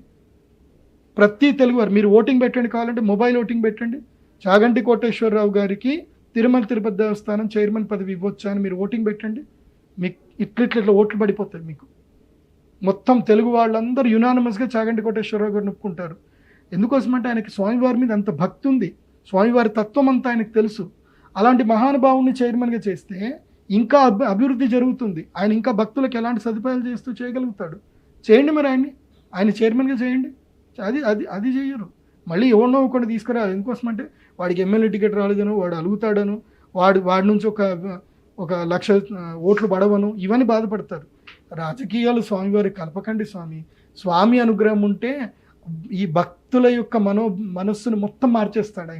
ప్రతి తెలుగువారు మీరు ఓటింగ్ పెట్టండి, కావాలంటే మొబైల్ ఓటింగ్ పెట్టండి. చాగంటి కోటేశ్వరరావు గారికి తిరుమల తిరుపతి దేవస్థానం చైర్మన్ పదవి ఇవ్వచ్చా అని మీరు ఓటింగ్ పెట్టండి. మీకు ఇట్లా ఓట్లు పడిపోతాయి. మీకు మొత్తం తెలుగు వాళ్ళందరూ యునానిమస్గా చాగంటి కోటేశ్వరరావు గారిని ఒప్పుకుంటారు. ఎందుకోసమంటే ఆయనకి స్వామివారి మీద అంత భక్తి ఉంది, స్వామివారి తత్వం అంతా ఆయనకు తెలుసు. అలాంటి మహానుభావుని చైర్మన్గా చేస్తే ఇంకా అభివృద్ధి జరుగుతుంది. ఆయన ఇంకా భక్తులకు ఎలాంటి సదుపాయాలు చేస్తూ చేయగలుగుతాడు. చేయండి, మరి ఆయన చైర్మన్గా చేయండి. అది చెయ్యరు. మళ్ళీ ఎవరినో ఒకటి తీసుకురాలి. ఎందుకోసమంటే వాడికి ఎమ్మెల్యే టికెట్ రాలేదను, వాడు అలుగుతాడను, వాడి నుంచి ఒక 1,00,000 ఓట్లు పడవను, ఇవన్నీ బాధపడతారు. రాజకీయాలు స్వామివారి కలపకండి. స్వామి అనుగ్రహం ఉంటే ఈ భక్తుల యొక్క మనస్సును మొత్తం మార్చేస్తాడు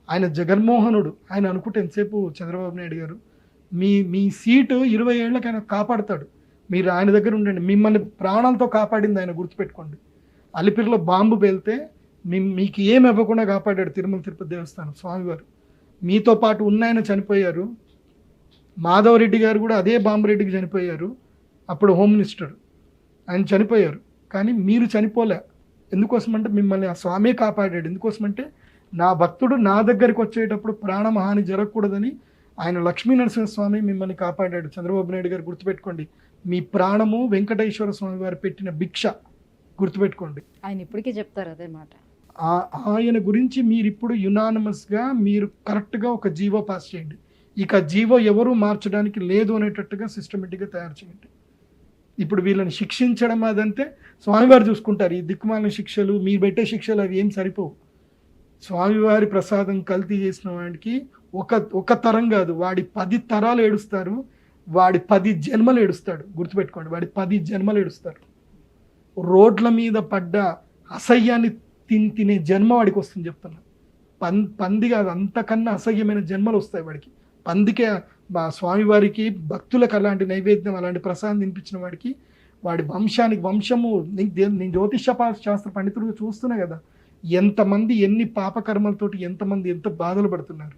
ఆయన జగన్మోహనుడు. ఆయన అనుకుంటే ఎంతసేపు చంద్రబాబు నాయుడు గారు మీ సీటు 20 ఏళ్ళకి ఆయన కాపాడతాడు. మీరు ఆయన దగ్గర ఉండండి. మిమ్మల్ని ప్రాణాలతో కాపాడింది ఆయన, గుర్తుపెట్టుకోండి. అలిపిరిలో బాంబు పేలితే మీకు ఏమి ఇవ్వకుండా కాపాడాడు తిరుమల తిరుపతి దేవస్థానం స్వామివారు. మీతో పాటు ఉన్న ఆయన చనిపోయారు. మాధవరెడ్డి గారు కూడా అదే బాంబురెడ్డికి చనిపోయారు. అప్పుడు హోమ్ మినిస్టర్ ఆయన చనిపోయారు. కానీ మీరు చనిపోలే. ఎందుకోసమంటే మిమ్మల్ని ఆ స్వామి కాపాడాడు. ఎందుకోసమంటే నా భక్తుడు నా దగ్గరికి వచ్చేటప్పుడు ప్రాణహాని జరగకూడదని ఆయన లక్ష్మీ నరసింహస్వామి మిమ్మల్ని కాపాడాడు. చంద్రబాబు నాయుడు గారు గుర్తుపెట్టుకోండి. మీ ప్రాణము వెంకటేశ్వర స్వామి వారు పెట్టిన భిక్ష, గుర్తుపెట్టుకోండి. ఆయన ఇప్పటికీ చెప్తారు అదే మాట. ఆయన గురించి మీరు ఇప్పుడు యునానిమస్గా మీరు కరెక్ట్గా ఒక జీవో పాస్ చేయండి. ఇక జీవో ఎవరు మార్చడానికి లేదు అనేటట్టుగా సిస్టమేటిక్గా తయారు చేయండి. ఇప్పుడు వీళ్ళని శిక్షించడం అదంటే స్వామివారు చూసుకుంటారు. ఈ దిక్కుమాలిన శిక్షలు, మీరు పెట్టే శిక్షలు అవి ఏం సరిపోవు. స్వామివారి ప్రసాదం కల్తీ చేసిన వాడికి ఒక తరం కాదు, వాడి 10 తరాలు ఏడుస్తారు, వాడి 10 జన్మలు ఏడుస్తాడు. గుర్తుపెట్టుకోండి, వాడి 10 జన్మలు ఏడుస్తారు. రోడ్ల మీద పడ్డ అసహ్యాన్ని తినే జన్మ వాడికి వస్తుంది చెప్తున్నా. పంది కాదు, అంతకన్నా అసహ్యమైన జన్మలు వస్తాయి వాడికి. పందికే మా స్వామివారికి భక్తులకు అలాంటి నైవేద్యం, అలాంటి ప్రసాదం తినిపించిన వాడికి, వాడి వంశము నేను జ్యోతిష శాస్త్ర పండితులుగా చూస్తున్నా కదా, ఎంతమంది ఎన్ని పాపకర్మలతోటి ఎంతమంది ఎంత బాధలు పడుతున్నారు.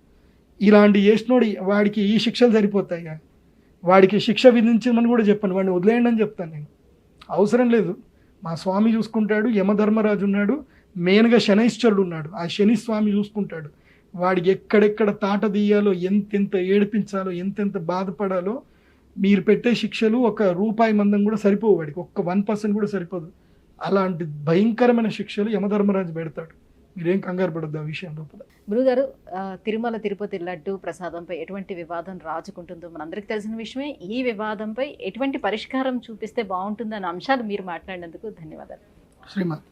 ఇలాంటి చేసినోడు వాడికి ఈ శిక్షలు సరిపోతాయి. వాడికి శిక్ష విధించమని కూడా చెప్పాను, వాడిని వదిలేయండి అని చెప్తాను నేను. అవసరం లేదు, మా స్వామి చూసుకుంటాడు. యమధర్మరాజు ఉన్నాడు, మెయిన్గా శనైశ్వరుడు ఉన్నాడు, ఆ శని స్వామి చూసుకుంటాడు. వాడికి ఎక్కడెక్కడ తాట తీయాలో, ఎంతెంత ఏడిపించాలో, ఎంతెంత బాధపడాలో. మీరు పెట్టే శిక్షలు ₹1 మందం కూడా సరిపోవు, వాడికి 1% కూడా సరిపోదు. అలాంటి భయంకరమైన శిక్షలు యమధర్మరాజు పెడతాడు. మీరేం కంగారు పడద్దు ఆ విషయం లోపల. గురుగారు, తిరుమల తిరుపతి లడ్డు ప్రసాదంపై ఎటువంటి వివాదం రాజుకుంటుందో మనందరికీ తెలిసిన విషయమే. ఈ వివాదంపై ఎటువంటి పరిష్కారం చూపిస్తే బాగుంటుందన్న అంశాలు మీరు మాట్లాడినందుకు ధన్యవాదాలు. శ్రీమాన్.